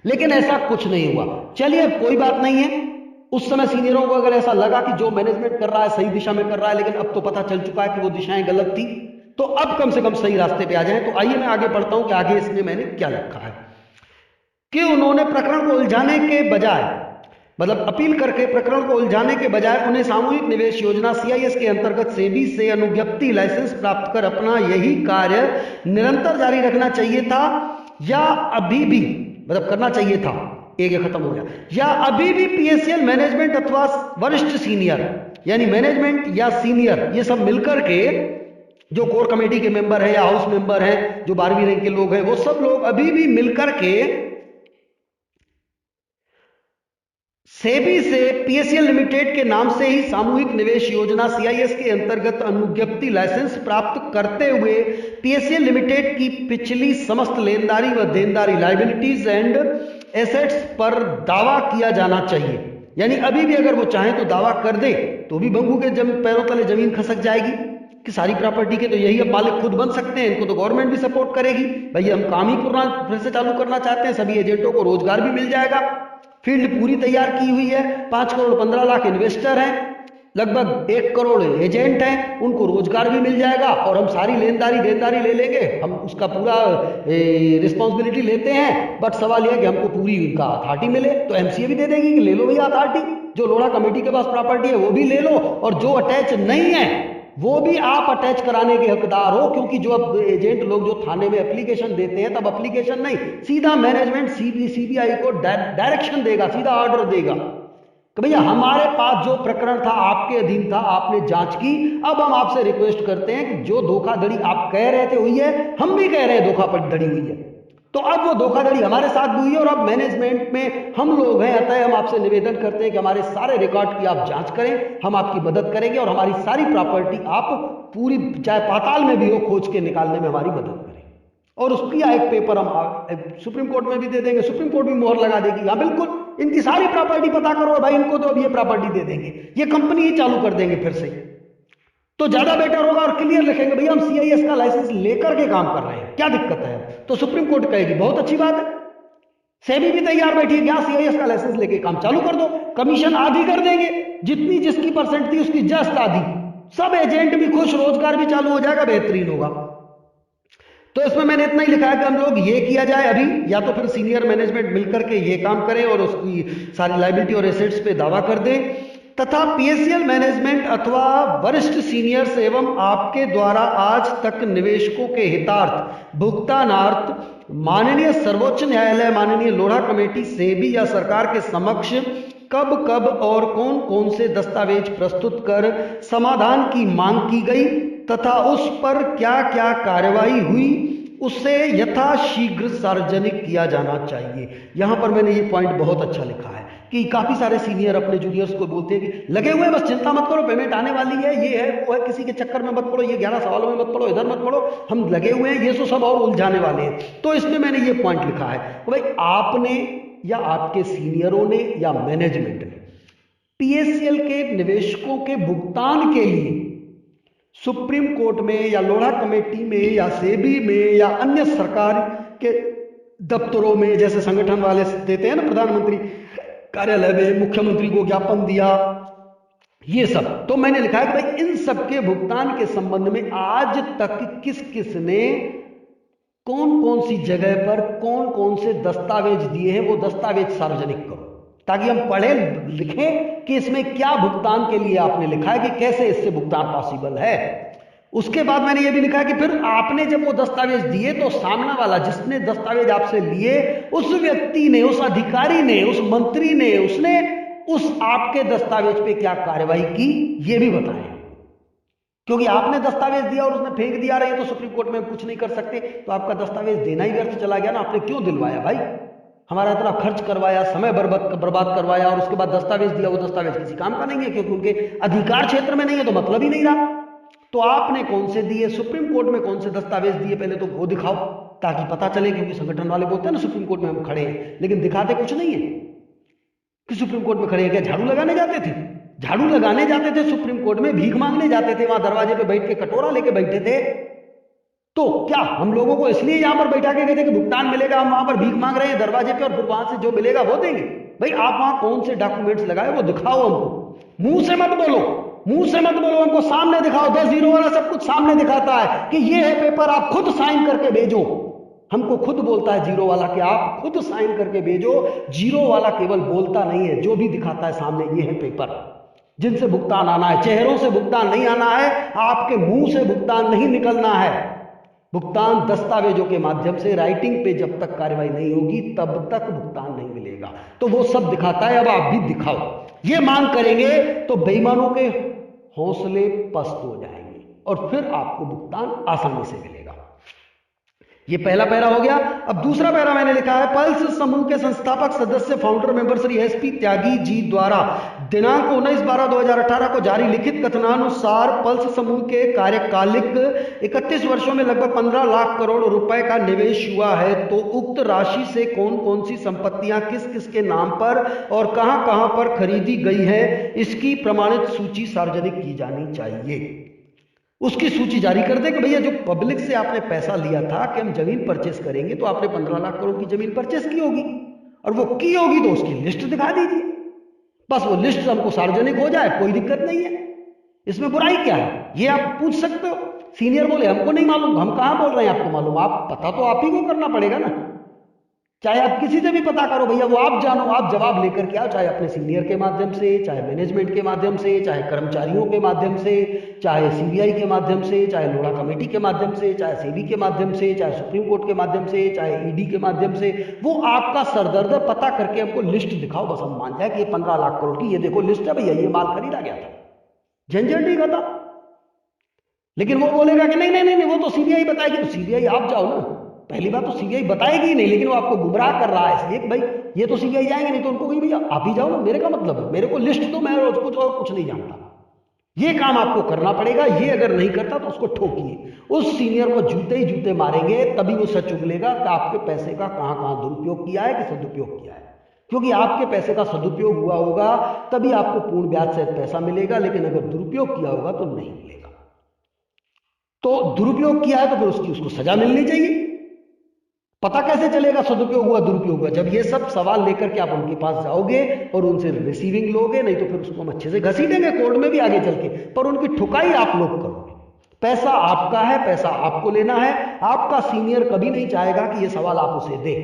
लेकिन ऐसा कुछ नहीं हुआ। चलिए कोई बात नहीं है, उस समय सीनियरों को अगर ऐसा लगा कि जो मैनेजमेंट कर रहा है सही दिशा में कर रहा है, लेकिन अब तो पता चल चुका है कि वो दिशाएं गलत थी, तो अब कम से कम सही रास्ते पे आ जाएं। तो आइए मैं आगे बढ़ता हूं कि आगे इसमें मैंने क्या लिखा है कि उन्होंने प्रकरण को उलझाने के बजाय, मतलब अपील करके प्रकरण को उलझाने के बजाय उन्हें सामूहिक निवेश योजना सीआईएस के अंतर्गत सेबी से अनुज्ञप्ति लाइसेंस प्राप्त कर अपना यही कार्य निरंतर जारी रखना चाहिए था, या अभी भी, मतलब करना चाहिए था, एक ये खत्म हो गया, या अभी भी पीएससीएल मैनेजमेंट अथवा वरिष्ठ सीनियर, यानी मैनेजमेंट या सीनियर, ये सब मिलकर के जो कोर कमेटी के मेंबर है या हाउस मेंबर हैं, जो 12वीं रैंक के लोग हैं, वो सब लोग अभी भी मिलकर के सेबी से पीएससीएल लिमिटेड के नाम से ही सामूहिक निवेश योजना सीआईएस के अंतर्गत अनुज्ञप्ति लाइसेंस प्राप्त करते हुए पीएससीएल लिमिटेड की पिछली समस्त लेनदारी व देनदारी, लायबिलिटीज एंड एसेट्स पर दावा किया जाना चाहिए। यानी अभी भी अगर वो चाहें तो दावा कर दे तो भी भंगू के पैरों तले जमीन खसक जाएगी कि सारी प्रॉपर्टी के तो यही अब मालिक खुद बन सकते हैं, इनको तो गवर्नमेंट भी सपोर्ट करेगी। भाई हम काम ही फिर से चालू करना चाहते हैं, सभी एजेंटों को रोजगार भी मिल जाएगा, फील्ड पूरी तैयार की हुई है, 5 करोड़ 15 लाख इन्वेस्टर हैं, लगभग 1 करोड़ एजेंट हैं, उनको रोजगार भी मिल जाएगा और हम सारी लेनदारी देनदारी ले लेंगे, हम उसका पूरा रिस्पॉन्सिबिलिटी लेते हैं। बट सवाल यह है कि हमको पूरी उनका अथॉरिटी मिले, तो एमसीए भी दे देगी कि ले लो भैया अथॉरिटी, जो लोढ़ा कमेटी के पास प्रॉपर्टी है वो भी ले लो, और जो अटैच नहीं है वो भी आप अटैच कराने के हकदार हो। क्योंकि जो अब एजेंट लोग जो थाने में एप्लीकेशन देते हैं, तब एप्लीकेशन नहीं, सीधा मैनेजमेंट सीबीआई को डायरेक्शन देगा, सीधा ऑर्डर देगा कि भैया हमारे पास जो प्रकरण था आपके अधीन था, आपने जांच की, अब हम आपसे रिक्वेस्ट करते हैं कि जो धोखाधड़ी आप कह रहे थे हुई है, हम भी कह रहे हैं धोखाधड़ी हुई है, तो अब वो धोखाधड़ी हमारे साथ भी हुई है और अब मैनेजमेंट में हम लोग हैं, अतः हम आपसे निवेदन करते हैं कि हमारे सारे रिकॉर्ड की आप जांच करें, हम आपकी मदद करेंगे और हमारी सारी प्रॉपर्टी आप पूरी, चाहे पाताल में भी हो, खोज के निकालने में हमारी मदद करें। और उसकी एक पेपर हम सुप्रीम कोर्ट में भी दे देंगे, सुप्रीम कोर्ट भी मोहर लगा देगी, हाँ बिल्कुल इनकी सारी प्रॉपर्टी पता करो भाई, इनको तो अब ये प्रॉपर्टी दे देंगे, ये कंपनी ही चालू कर देंगे फिर से, तो ज्यादा बेटर होगा। और क्लियर लिखेंगे भैया हम सीआईएस का लाइसेंस लेकर के काम कर रहे हैं, क्या दिक्कत है? तो सुप्रीम कोर्ट कहेगी बहुत अच्छी बात है, सेबी भी तैयार बैठी है, क्या सीआईएस का लाइसेंस लेके काम चालू कर दो, कमीशन आधी कर देंगे, जितनी जिसकी परसेंट थी उसकी जस्ट आधी, सब एजेंट भी खुश, रोजगार भी चालू हो जाएगा, बेहतरीन होगा। तो इसमें मैंने इतना ही लिखा है कि हम लोग ये किया जाए अभी, या तो फिर सीनियर मैनेजमेंट मिलकर के ये काम करें और उसकी सारी लायबिलिटी और एसेट्स पे दावा कर दें, तथा पीएससीएल मैनेजमेंट अथवा वरिष्ठ सीनियर्स एवं आपके द्वारा आज तक निवेशकों के हितार्थ भुगतानार्थ माननीय सर्वोच्च न्यायालय, माननीय लोढ़ा कमेटी, सेबी या सरकार के समक्ष कब कब और कौन कौन से दस्तावेज प्रस्तुत कर समाधान की मांग की गई तथा उस पर क्या क्या कार्यवाही हुई, उसे यथाशीघ्र सार्वजनिक किया जाना चाहिए। यहां पर मैंने ये पॉइंट बहुत अच्छा लिखा है कि काफी सारे सीनियर अपने जूनियर्स को बोलते हैं कि लगे हुए बस चिंता मत करो, पेमेंट आने वाली है, ये है वो है, किसी के चक्कर में मत पड़ो, ये 11 सवालों में मत पड़ो, इधर मत पड़ो, हम लगे हुए हैं, ये तो सब और उलझाने वाले हैं। तो इसमें मैंने ये पॉइंट लिखा है कि भाई आपने या आपके सीनियरों ने या मैनेजमेंट ने पीएससीएल के निवेशकों के भुगतान के लिए सुप्रीम कोर्ट में या लोढ़ा कमेटी में या सेबी में या अन्य सरकार के दफ्तरों में, जैसे संगठन वाले देते हैं ना, प्रधानमंत्री कार्यालय में मुख्यमंत्री को ज्ञापन दिया, ये सब, तो मैंने लिखा है कि भाई इन सब के भुगतान के संबंध में आज तक किस किस ने कौन कौन सी जगह पर कौन कौन से दस्तावेज दिए हैं, वो दस्तावेज सार्वजनिक करो, ताकि हम पढ़े लिखें कि इसमें क्या भुगतान के लिए आपने लिखा है, कि कैसे इससे भुगतान पॉसिबल है। उसके बाद मैंने ये भी लिखा है कि फिर आपने जब वो दस्तावेज दिए तो सामना वाला जिसने दस्तावेज आपसे लिए, उस व्यक्ति ने, उस अधिकारी ने, उस मंत्री ने, उसने उस आपके दस्तावेज पे क्या कार्रवाई की, ये भी बताएं। क्योंकि आपने दस्तावेज दिया और उसने फेंक दिया रही तो सुप्रीम कोर्ट में हम कुछ नहीं कर सकते, तो आपका दस्तावेज देना ही व्यर्थ चला गया ना। आपने क्यों दिलवाया भाई? हमारा इतना खर्च करवाया, समय बर्बाद करवाया और उसके बाद दस्तावेज दिया, वो दस्तावेज किसी काम का नहीं है क्योंकि उनके अधिकार क्षेत्र में नहीं है, तो मतलब ही नहीं रहा। तो आपने कौन से दिए, सुप्रीम कोर्ट में कौन से दस्तावेज दिए, पहले तो वो दिखाओ ताकि पता चले। क्योंकि संगठन वाले बोलते हैं ना सुप्रीम कोर्ट में हम खड़े हैं, लेकिन दिखाते कुछ नहीं है कि सुप्रीम कोर्ट में खड़े हैं। क्या झाड़ू लगाने जाते थे? झाड़ू लगाने जाते थे सुप्रीम कोर्ट में, भीख मांगने जाते थे, वहां दरवाजे पे बैठ के कटोरा लेके बैठे थे। तो क्या हम लोगों को इसलिए यहां पर बैठा के गए थे कि भुगतान मिलेगा, हम वहां पर भीख मांग रहे हैं दरवाजे पे और फिर वहां से जो मिलेगा वो देंगे? भाई आप वहां कौन से डॉक्यूमेंट्स लगाए वो दिखाओ हमको। मुंह से मत बोलो, मुंह से मत बोलो, हमको सामने दिखाओ। 10-0 वाला सब कुछ सामने दिखाता है कि ये है पेपर, आप खुद साइन करके भेजो। हमको खुद बोलता है 0 वाला कि आप खुद साइन करके भेजो। 0 वाला केवल बोलता नहीं है, जो भी दिखाता है सामने, ये है पेपर जिनसे भुगतान आना है। चेहरों से भुगतान नहीं आना है, आपके मुंह से भुगतान नहीं निकलना है। भुगतान दस्तावेजों के माध्यम से, राइटिंग पे जब तक कार्रवाई नहीं होगी तब तक भुगतान नहीं मिलेगा। तो वो सब दिखाता है, अब आप भी दिखाओ। ये मांग करेंगे तो बेईमानों के हौसले पस्त हो जाएंगे और फिर आपको भुगतान आसानी से मिलेगा। ये पहला पैरा हो गया। अब दूसरा पैरा मैंने लिखा है, पल्स समूह के संस्थापक सदस्य founder member Shri SP Tyagi ji द्वारा दिनांक 19/12/2018 को जारी लिखित कथनानुसार पल्स समूह के कार्यकालिक 31 वर्षों में लगभग 15 लाख करोड़ रुपए का निवेश हुआ है। तो उक्त राशि से कौन कौन सी संपत्तियां किस किस के नाम पर और कहां कहां पर खरीदी गई है, इसकी प्रमाणित सूची सार्वजनिक की जानी चाहिए। उसकी सूची जारी कर दे कि भैया जो पब्लिक से आपने पैसा लिया था कि हम जमीन परचेस करेंगे, तो आपने 15 लाख करोड़ की जमीन परचेस की होगी और वो की होगी तो उसकी लिस्ट दिखा दीजिए। बस वो लिस्ट हमको सार्वजनिक हो जाए, कोई दिक्कत नहीं है, इसमें बुराई क्या है? ये आप पूछ सकते हो। सीनियर बोले हमको नहीं मालूम, हम कहां बोल रहे हैं आपको मालूम? आप पता तो आप ही को करना पड़ेगा ना। चाहे आप किसी से भी पता करो भैया, वो आप जानो, आप जवाब लेकर के आओ, चाहे अपने सीनियर के माध्यम से, चाहे मैनेजमेंट के माध्यम से, चाहे कर्मचारियों के माध्यम से, चाहे सीबीआई के माध्यम से, चाहे लोढ़ा कमेटी के माध्यम से, चाहे सेबी के माध्यम से, चाहे सुप्रीम कोर्ट के माध्यम से, चाहे ईडी के माध्यम से। वो आपका सरदर्द पता करके हमको लिस्ट दिखाओ, बस हम मान जाए कि ये 15 लाख करोड़ की, ये देखो लिस्ट है भैया, ये माल खरीदा गया था, झंझट नहीं खत्म। लेकिन वो बोलेगा कि नहीं नहीं नहीं, वो तो सीबीआई बताएगी। तो सीबीआई आप जाओ ना, पहली बात तो सीबीआई बताएगी नहीं, लेकिन वो आपको गुमराह कर रहा है इसलिए भाई ये तो सीबीआई जाएंगे नहीं, तो उनको कहीं भैया आप ही जाओ ना, मेरे का मतलब है, मेरे को लिस्ट दो, मैं कुछ और कुछ नहीं जानता। ये काम आपको करना पड़ेगा। ये अगर नहीं करता तो उसको ठोकिए, उस सीनियर को जूते ही जूते मारेंगे, तभी वो सच उगलेगा कि आपके पैसे का कहां कहां दुरुपयोग किया है कि सदुपयोग किया है। क्योंकि आपके पैसे का सदुपयोग हुआ होगा तभी आपको पूर्ण ब्याज सहित पैसा मिलेगा, लेकिन अगर दुरुपयोग किया होगा तो नहीं मिलेगा। तो दुरुपयोग किया है तो फिर उसको सजा मिलनी चाहिए। पता कैसे चलेगा सदुपयोग हुआ दुरुपयोग हुआ? जब ये सब सवाल लेकर के आप उनके पास जाओगे और उनसे रिसीविंग लोगे, नहीं तो फिर उसको हम अच्छे से घसीटेंगे कोर्ट में भी आगे चल के, पर उनकी ठुकाई आप लोग करोगे। पैसा आपका है, पैसा आपको लेना है। आपका सीनियर कभी नहीं चाहेगा कि ये सवाल आप उसे दे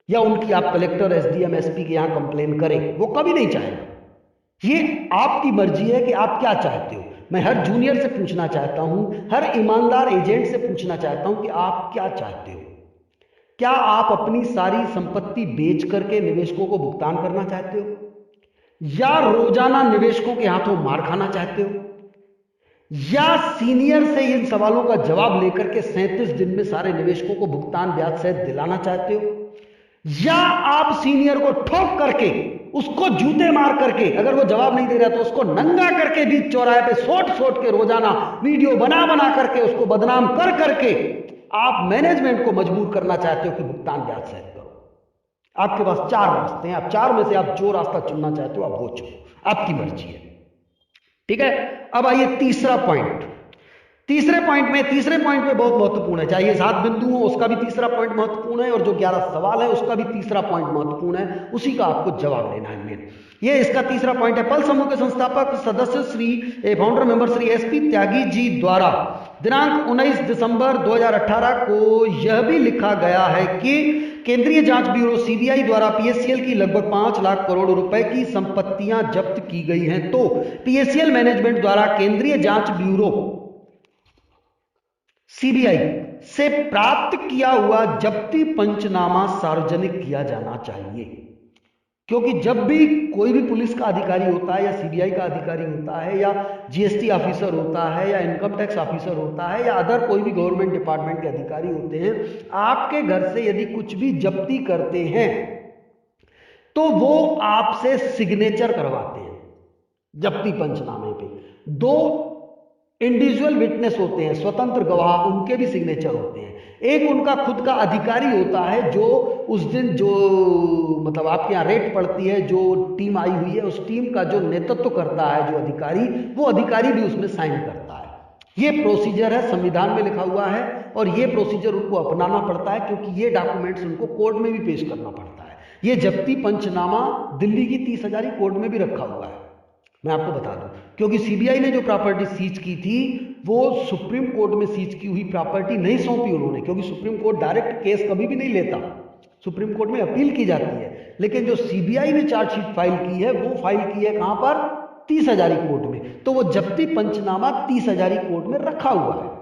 या उनकी आप कलेक्टर, एसडीएम, एसपी के यहां कंप्लेन करें, वो कभी नहीं चाहेगा। ये आपकी मर्जी है कि आप क्या चाहते हो। मैं हर जूनियर से पूछना चाहता हूं, हर ईमानदार एजेंट से पूछना चाहता हूं कि आप क्या चाहते हो। क्या आप अपनी सारी संपत्ति बेच करके निवेशकों को भुगतान करना चाहते हो, या रोजाना निवेशकों के हाथों मार खाना चाहते हो, या सीनियर से इन सवालों का जवाब लेकर के 37 दिन में सारे निवेशकों को भुगतान ब्याज सहित दिलाना चाहते हो, या आप सीनियर को ठोक करके, उसको जूते मार करके, अगर वो जवाब नहीं दे रहा तो उसको नंगा करके बीच चौराहे पे सोट के रोजाना वीडियो बना बना करके उसको बदनाम कर करके आप मैनेजमेंट को मजबूर करना चाहते हो कि भुगतान ब्याज सहित करो। आपके पास 4 रास्ते हैं, आप 4 में से आप जो रास्ता चुनना चाहते हो आप वो चुनो, आपकी मर्जी है। ठीक है, अब आइए तीसरा पॉइंट। तीसरे पॉइंट में बहुत महत्वपूर्ण है, चाहे 7 बिंदु हो उसका भी तीसरा पॉइंट महत्वपूर्ण है, और जो 11 सवाल है उसका भी तीसरा पॉइंट महत्वपूर्ण है, उसी का आपको जवाब देना है मेन। ये इसका तीसरा पॉइंट है, पल समूह के संस्थापक सदस्य founder member Shri SP Tyagi ji द्वारा दिनांक 19 दिसंबर 2018 को यह भी लिखा गया है कि केंद्रीय जांच ब्यूरो सीबीआई द्वारा पीएससीएल की लगभग 5 लाख करोड़ रुपए की संपत्तियां जब्त की गई हैं। तो पीएससीएल मैनेजमेंट द्वारा केंद्रीय जांच ब्यूरो सीबीआई से प्राप्त किया हुआ जब्ती पंचनामा सार्वजनिक किया जाना चाहिए। क्योंकि जब भी कोई भी पुलिस का अधिकारी होता है या सीबीआई का अधिकारी होता है या जीएसटी ऑफिसर होता है या इनकम टैक्स ऑफिसर होता है या अदर कोई भी गवर्नमेंट डिपार्टमेंट के अधिकारी होते हैं, आपके घर से यदि कुछ भी जब्ती करते हैं तो वो आपसे सिग्नेचर करवाते हैं जब्ती पंचनामे पे। दो इंडिविजुअल विटनेस होते हैं, स्वतंत्र गवाह, उनके भी सिग्नेचर होते हैं। एक उनका खुद का अधिकारी होता है जो उस दिन जो मतलब आपके यहाँ रेट पड़ती है, जो टीम आई हुई है उस टीम का जो नेतृत्व करता है जो अधिकारी, वो अधिकारी भी उसमें साइन करता है। ये प्रोसीजर है, संविधान में लिखा हुआ है और ये प्रोसीजर उनको अपनाना पड़ता है क्योंकि ये डॉक्यूमेंट्स उनको कोर्ट में भी पेश करना पड़ता है। ये जब्ती पंचनामा दिल्ली की 30,000 कोर्ट में भी रखा हुआ है, मैं आपको बता दूं, क्योंकि सीबीआई ने जो प्रॉपर्टी सीज की थी वो सुप्रीम कोर्ट में सीज की हुई प्रॉपर्टी नहीं सौंपी उन्होंने, क्योंकि सुप्रीम कोर्ट डायरेक्ट केस कभी भी नहीं लेता, सुप्रीम कोर्ट में अपील की जाती है। लेकिन जो सीबीआई ने चार्जशीट फाइल की है वो फाइल की है कहां पर? 30,000 कोर्ट में। तो वो जब्ती पंचनामा 30,000 कोर्ट में रखा हुआ है।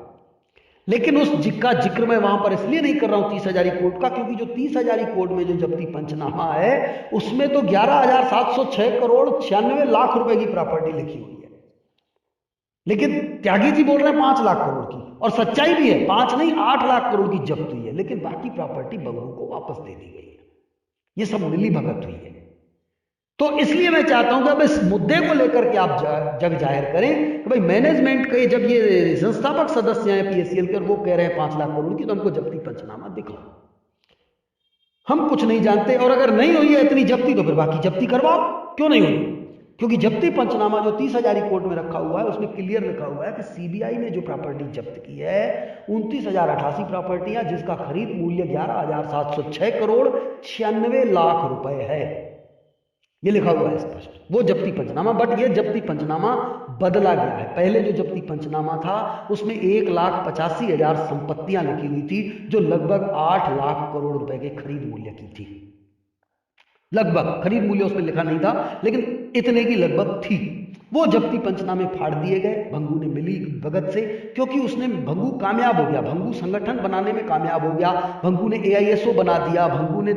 लेकिन उस का जिक्र मैं वहां पर इसलिए नहीं कर रहा हूं 30,000 कोर्ट का, क्योंकि जो 30,000 कोर्ट में जो जब्ती पंचनामा है उसमें तो 11,706 करोड़ 96 लाख रुपए की प्रॉपर्टी लिखी हुई है। लेकिन त्यागी जी बोल रहे हैं 5 लाख करोड़ की, और सच्चाई भी है, 5 नहीं 8 लाख करोड़ की जब्त हुई है, लेकिन बाकी प्रॉपर्टी बंगू को वापस दे दी गई है। ये सब मिली भगत हुई है। तो इसलिए मैं चाहता हूं कि अब इस मुद्दे को लेकर के आप जग जाहिर करें कि भाई मैनेजमेंट के जब ये संस्थापक सदस्य हैं पीएससीएल के और वो कह रहे हैं 5 लाख करोड़ की, तो हमको जब्ती पंचनामा दिखाओ। हम कुछ नहीं जानते, और अगर नहीं हुई है इतनी जब्ती तो फिर बाकी जब्ती करवाओ। क्यों नहीं हुई? क्योंकि जब्ती पंचनामा जो 30,000 कोर्ट में रखा हुआ है उसमें क्लियर लिखा हुआ है कि सीबीआई ने जो प्रॉपर्टी जब्त की है 29,088 प्रॉपर्टियां, जिसका खरीद मूल्य 11,706 करोड़ 96 लाख रुपए है, ये लिखा हुआ है स्पष्ट, वो जब्ती पंचनामा। बट ये जब्ती पंचनामा बदला गया है। पहले जो जब्ती पंचनामा था उसमें 1,85,000 संपत्तियां लिखी हुई थी जो लगभग 8 लाख करोड़ रुपए के खरीद मूल्य की थी। लगभग, खरीद मूल्य उसमें लिखा नहीं था लेकिन इतने की लगभग थी। वो जब्ती पंचनामे फाड़ दिए गए भंगू ने मिली भगत से, क्योंकि उसने भंगू कामयाब हो गया, भंगू संगठन बनाने में कामयाब हो गया। भंगू ने एआईएसओ बना दिया, भंगू ने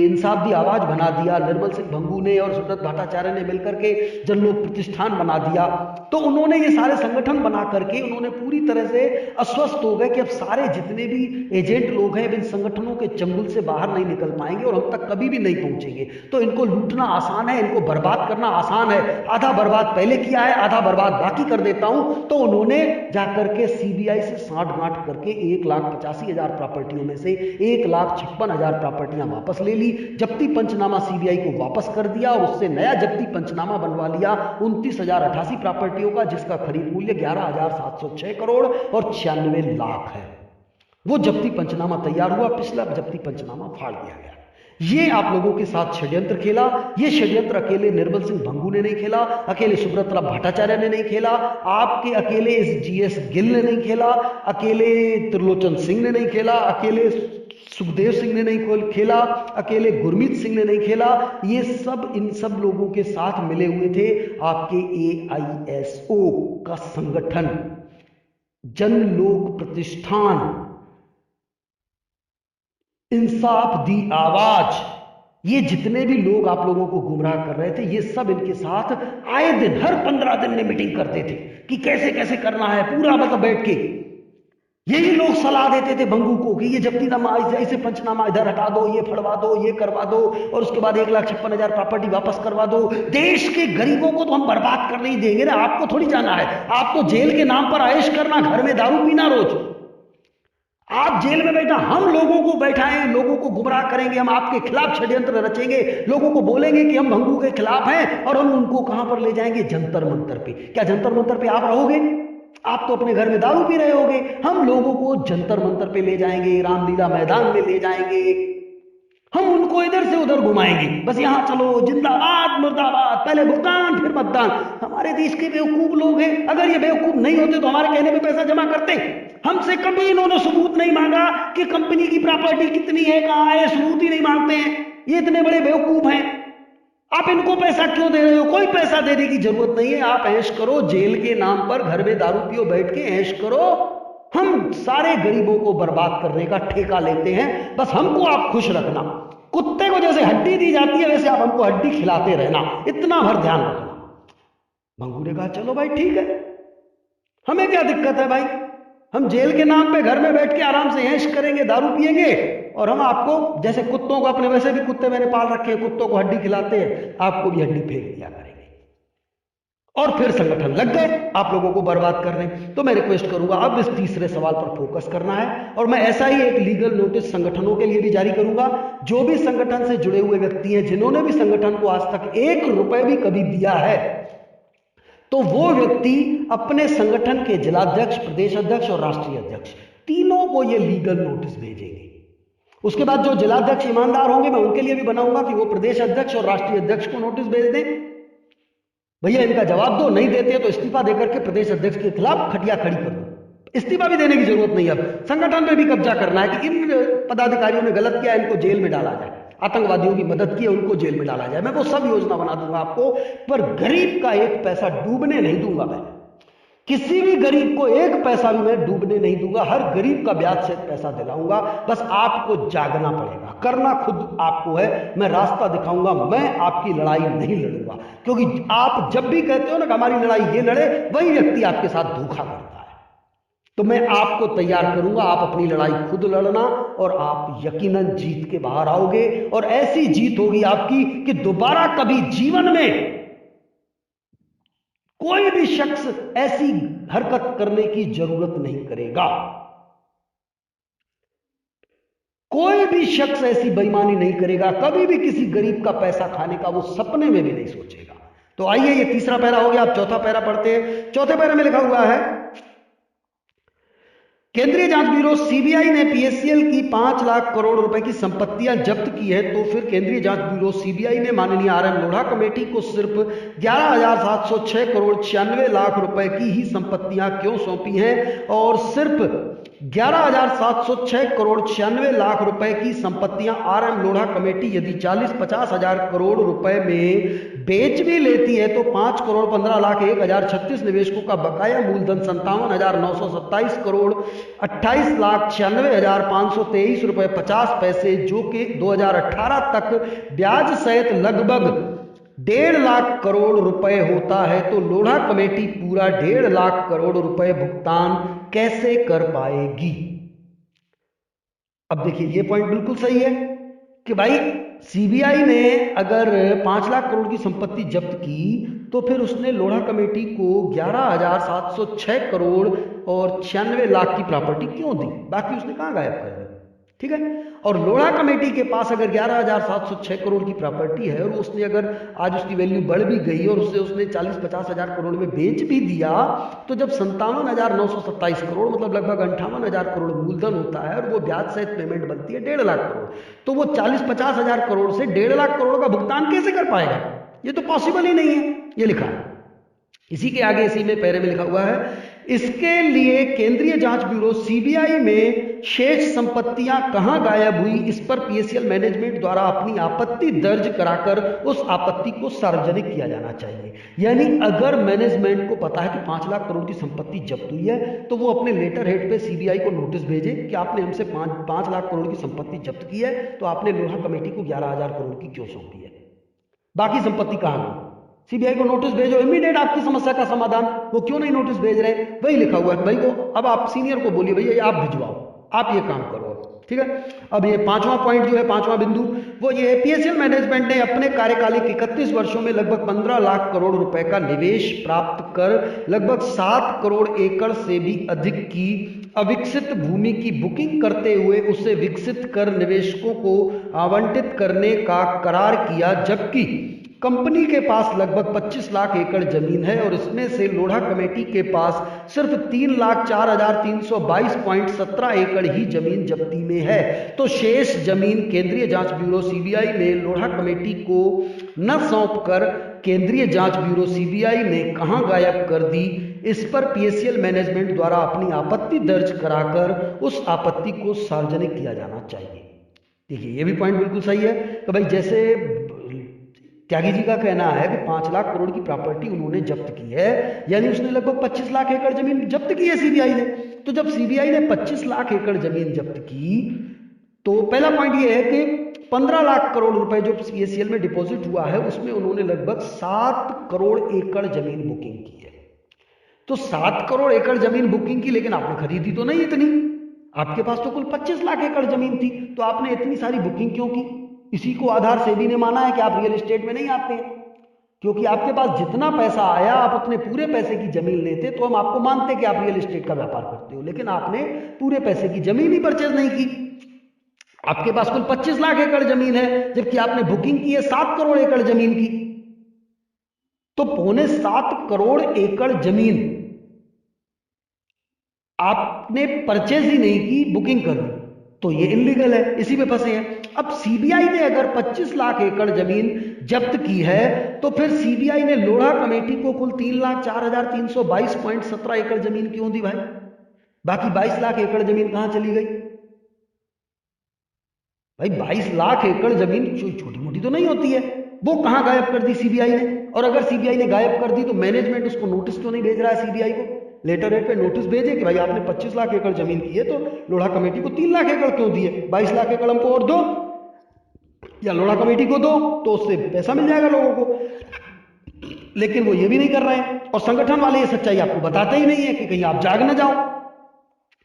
इंसाफ दी आवाज बना दिया, निर्मल सिंह भंगू ने और सुब्रत भट्टाचार्य ने मिलकर के जनलोक प्रतिष्ठान बना दिया। तो उन्होंने ये सारे संगठन बना करके उन्होंने पूरी तरह से अस्वस्थ हो गए कि अब सारे जितने भी एजेंट लोग हैं इन संगठनों के चंगुल से बाहर नहीं निकल पाएंगे और हम तक कभी भी नहीं पहुंचेंगे। तो इनको लूटना आसान है, इनको बर्बाद करना आसान है, आधा बर्बाद पहले किया है आधा बर्बाद बाकी कर देता हूं। तो उन्होंने जाकर के सीबीआई से साठ-गांठ करके 1,85,000 प्रॉपर्टियों में से 1,56,000 प्रॉपर्टियां वापस ले ली। जब्ती पंचनामा सीबीआई को वापस कर दिया और उससे नया जब्ती पंचनामा बनवा लिया 29,088 प्रॉपर्टियों का, जिसका खरीद मूल्य 11,706 करोड़ और 96 लाख है। वो जब्ती पंचनामा तैयार हुआ, पिछला जब्ती पंचनामा फाड़ दिया गया। ये आप लोगों के साथ षड्यंत्र खेला। ये षड्यंत्र अकेले निर्मल सिंह भंगू ने नहीं खेला, अकेले सुब्रत भट्टाचार्य ने नहीं खेला, आपके अकेले इस जीएस गिल ने नहीं खेला, अकेले त्रिलोचन सिंह ने नहीं खेला, अकेले सुखदेव सिंह ने नहीं खेला, अकेले गुरमीत सिंह ने नहीं खेला। ये सब इन सब लोगों के साथ मिले हुए थे आपके एआईएसओ का संगठन, जनलोक प्रतिष्ठान, इंसाफ दी आवाज, ये जितने भी लोग आप लोगों को गुमराह कर रहे थे ये सब इनके साथ आए दिन हर 15 दिन में मीटिंग करते थे कि कैसे कैसे करना है, पूरा मतलब बैठ के यही लोग सलाह देते थे भंगू को कि ये जब्तीनामा ऐसे पंचनामा इधर हटा दो, ये फड़वा दो, ये करवा दो और उसके बाद 1,56,000 प्रॉपर्टी वापस करवा दो। देश के गरीबों को तो हम बर्बाद कर नहीं देंगे ना, आपको थोड़ी जाना है, आपको जेल के नाम पर ऐश करना, घर में दारू पीना रोज, आप जेल में बैठा, हम लोगों को बैठाएं, लोगों को गुमराह करेंगे, हम आपके खिलाफ षड्यंत्र रचेंगे, लोगों को बोलेंगे कि हम भंगू के खिलाफ हैं और हम उनको कहां पर ले जाएंगे? जंतर मंतर पे। क्या जंतर मंतर पे आप रहोगे? आप तो अपने घर में दारू पी रहे होगे। हम लोगों को जंतर मंतर पे ले जाएंगे, रामलीला मैदान में ले जाएंगे, हम उनको इधर से उधर घुमाएंगे, बस यहां चलो जिंदाबाद मुर्दाबाद, पहले भुगतान फिर मतदान। हमारे देश के बेवकूफ लोग हैं, अगर ये बेवकूफ नहीं होते तो हमारे कहने पे पैसा जमा करते। हमसे कभी इन्होंने सबूत नहीं मांगा कि कंपनी की प्रॉपर्टी कितनी है, कहां है, सबूत ही नहीं मांगते हैं। ये इतने बड़े बेवकूफ हैं, आप इनको पैसा क्यों दे रहे हो? कोई पैसा देने की जरूरत नहीं है, आप ऐश करो, जेल के नाम पर घर में दारू पियो, बैठ के ऐश करो। हम सारे गरीबों को बर्बाद करने का ठेका लेते हैं, बस हमको आप खुश रखना। कुत्ते को जैसे जैसे हड्डी दी जाती है वैसे आप हमको हड्डी खिलाते रहना, इतना भर ध्यान रखना। मंगू ने कहा चलो भाई ठीक है, हमें क्या दिक्कत है भाई, हम जेल के नाम पे घर में बैठ के आराम से ऐश करेंगे, दारू पिएंगे, और हम आपको जैसे कुत्तों को, अपने वैसे भी कुत्ते मैंने पाल रखे हैं, कुत्तों को हड्डी खिलाते हैं, आपको भी हड्डी फेंक दिया करेंगे। और फिर संगठन लग गए आप लोगों को बर्बाद करने। तो मैं रिक्वेस्ट करूंगा अब इस तीसरे सवाल पर फोकस करना है, और मैं ऐसा ही एक लीगल नोटिस संगठनों के लिए भी जारी करूंगा। जो भी संगठन से जुड़े हुए व्यक्ति हैं, जिन्होंने भी संगठन को आज तक 1 रुपए भी कभी दिया है, तो वो व्यक्ति अपने संगठन के जिलाध्यक्ष, प्रदेश अध्यक्ष और राष्ट्रीय अध्यक्ष तीनों को ये लीगल नोटिस भेजेंगे। उसके बाद जो जिलाध्यक्ष ईमानदार होंगे, मैं उनके लिए भी बनाऊंगा कि वो प्रदेश अध्यक्ष और राष्ट्रीय अध्यक्ष को नोटिस भेज दें, भैया इनका जवाब दो, नहीं देते तो इस्तीफा देकर के प्रदेश अध्यक्ष के खिलाफ खटिया खड़ी कर दो। इस्तीफा भी देने की जरूरत नहीं, अब संगठन पे भी कब्जा करना है कि इन पदाधिकारियों ने गलत किया, इनको जेल में डाला जाए, आतंकवादियों की मदद की है उनको जेल में डाला जाए। मैं वो सब योजना बना दूंगा आपको, पर गरीब का एक पैसा डूबने नहीं दूंगा। मैं किसी भी गरीब को एक पैसा भी मैं डूबने नहीं दूंगा, हर गरीब का ब्याज से पैसा दिलाऊंगा। बस आपको जागना पड़ेगा, करना खुद आपको है, मैं रास्ता दिखाऊंगा, मैं आपकी लड़ाई नहीं लड़ूंगा। क्योंकि आप जब भी कहते हो ना कि हमारी लड़ाई ये लड़े, वही व्यक्ति आपके साथ धोखा करता है। तो मैं आपको तैयार करूंगा, आप अपनी लड़ाई खुद लड़ना, और आप यकीनन जीत के बाहर आओगे, और ऐसी जीत होगी आपकी कि दोबारा कभी जीवन में कोई भी शख्स ऐसी हरकत करने की जरूरत नहीं करेगा। कोई भी शख्स ऐसी बेईमानी नहीं करेगा, कभी भी किसी गरीब का पैसा खाने का वो सपने में भी नहीं सोचेगा। तो आइए, ये तीसरा पैरा हो गया, आप चौथा पैरा पढ़ते हैं। चौथे पैरा में लिखा हुआ है, केंद्रीय जांच ब्यूरो सीबीआई ने पीएससीएल की 5 लाख करोड़ रुपए की संपत्तियां जब्त की है। तो फिर केंद्रीय जांच ब्यूरो सीबीआई ने माननीय आरएम लोढ़ा कमेटी को सिर्फ 11,706 करोड़ 96 लाख रुपए की ही संपत्तियां क्यों सौंपी हैं, और सिर्फ 11,706 करोड़ 96 लाख रुपए की संपत्तियां आरएम लोढ़ा कमेटी यदि 40-50 हजार करोड़ रुपए में बेच भी लेती है तो 5 करोड़ 15 लाख 1,036 निवेशकों का बकाया मूलधन 57,927 करोड़ 28 लाख 96,523 रुपए 50 पैसे, जो कि 2018 तक ब्याज सहित लगभग 1.5 लाख करोड़ रुपए होता है। तो लोढ़ा कमेटी पूरा 1.5 लाख करोड़ रुपए भुगतान कैसे कर पाएगी? अब देखिए, ये पॉइंट बिल्कुल सही है कि भाई सीबीआई ने अगर 5 लाख करोड़ की संपत्ति जब्त की तो फिर उसने लोढ़ा कमेटी को 11,706 करोड़ और 96 लाख की प्रॉपर्टी क्यों दी? बाकी उसने कहां गायब कर दी? ठीक है। और लोढ़ा कमेटी के पास अगर 11,706 करोड़ की प्रॉपर्टी है और उसने अगर आज उसकी वैल्यू बढ़ भी गई और उसने 40-50 हजार करोड़ में बेच भी दिया, तो जब 57,927 करोड़ मतलब लगभग 58,000 करोड़ मूलधन होता है और वो ब्याज सहित पेमेंट बनती है 1.5 लाख करोड़, तो वो 40-50 हजार करोड़ से 1.5 लाख करोड़ का भुगतान कैसे कर पाएगा? ये तो पॉसिबल ही नहीं है। ये लिखा है इसी के आगे, इसी में पैरे में लिखा हुआ है, इसके लिए केंद्रीय जांच ब्यूरो सीबीआई में शेष संपत्तियां कहां गायब हुई, इस पर पीएससीएल मैनेजमेंट द्वारा अपनी आपत्ति दर्ज कराकर उस आपत्ति को सार्वजनिक किया जाना चाहिए। यानी अगर मैनेजमेंट को पता है कि 5 लाख करोड़ की संपत्ति जब्त हुई है तो वो अपने लेटर हेड पे सीबीआई को नोटिस भेजे कि आपने हमसे 5 लाख करोड़ की संपत्ति जब्त की है, तो आपने लोढ़ा कमेटी को 11,000 करोड़ की क्यों सौंपी है, बाकी संपत्ति कहां गई? सीबीआई को नोटिस भेजो, इमीडिएट आपकी समस्या का समाधान। वो क्यों नहीं नोटिस भेज रहे? वही लिखा हुआ है भाई को। अब आप सीनियर को बोलिए भैया आप भिजवाओ, आप ये काम करो, ठीक है। अब ये 5वां पॉइंट जो है, 5वां बिंदु, वो ये है, पीएससीएल मैनेजमेंट ने अपने कार्यकालिक 31 वर्षों में लगभग 15 लाख करोड़ रुपए का निवेश प्राप्त कर लगभग 7 करोड़ एकड़ से भी अधिक की अविकसित भूमि की बुकिंग करते हुए उसे विकसित कर निवेशकों को आवंटित करने का करार किया, जबकि कंपनी के पास लगभग 25 लाख एकड़ जमीन है और इसमें से लोढ़ा कमेटी के पास सिर्फ 3,04,322.17 एकड़ ही जमीन जब्ती में है। तो शेष जमीन केंद्रीय जांच ब्यूरो सीबीआई ने लोढ़ा कमेटी को न सौंपकर केंद्रीय जांच ब्यूरो सीबीआई ने कहां गायब कर दी, इस पर पीएससीएल मैनेजमेंट द्वारा अपनी आपत्ति दर्ज कराकर उस आपत्ति को सार्वजनिक किया जाना चाहिए। देखिए, ये भी पॉइंट बिल्कुल सही है कि भाई जैसे त्यागी जी का कहना है कि 5 लाख करोड़ की प्रॉपर्टी उन्होंने जब्त की है, यानी उसने लगभग 25 लाख एकड़ जमीन जब्त की है सीबीआई ने। तो जब सीबीआई ने 25 लाख एकड़ जमीन जब्त की तो पहला पॉइंट ये है कि 15 लाख करोड़ रुपए जो पीएससीएल में डिपॉजिट हुआ है उसमें उन्होंने लगभग 7 करोड़ एकड़ जमीन बुकिंग की है। तो 7 करोड़ एकड़ जमीन बुकिंग की, लेकिन आपने खरीदी तो नहीं इतनी, आपके पास तो कुल 25 लाख एकड़ जमीन थी, तो आपने इतनी सारी बुकिंग क्यों की? इसी को आधार सेबी ने माना है कि आप रियल एस्टेट में नहीं आते हैं, क्योंकि आपके पास जितना पैसा आया आप अपने पूरे पैसे की जमीन लेते तो हम आपको मानते कि आप रियल एस्टेट का व्यापार करते हो, लेकिन आपने पूरे पैसे की जमीन ही परचेज नहीं की। आपके पास कुल 25 लाख एकड़ जमीन है, जबकि आपने बुकिंग की है 7 करोड़ एकड़ जमीन की। तो 7.25 करोड़ एकड़ जमीन आपने परचेज ही नहीं की, बुकिंग कर दी, तो ये इलीगल है, इसी में फंसे हैं। अब सीबीआई ने अगर 25 लाख एकड़ जमीन जब्त की है तो फिर सीबीआई ने लोढ़ा कमेटी को कुल 3,04,322.17 एकड़ जमीन क्यों दी भाई? बाकी 22 लाख एकड़ जमीन कहां चली गई भाई? 22 लाख एकड़ जमीन छोटी मोटी तो नहीं होती है, वो कहां गायब कर दी सीबीआई ने? और अगर सीबीआई ने गायब कर दी तो मैनेजमेंट उसको नोटिस क्यों नहीं भेज रहा है सीबीआई को? लेटर हेड पे नोटिस भेजे कि भाई आपने 25 लाख एकड़ जमीन की है तो लोढ़ा कमेटी को 3 लाख एकड़ क्यों दिए? 22 लाख एकड़ हमको और दो या लोढ़ा कमेटी को दो, तो उससे पैसा मिल जाएगा लोगों को। लेकिन वो ये भी नहीं कर रहे हैं, और संगठन वाले ये सच्चाई आपको बताते ही नहीं है कि कहीं आप जाग ना जाओ।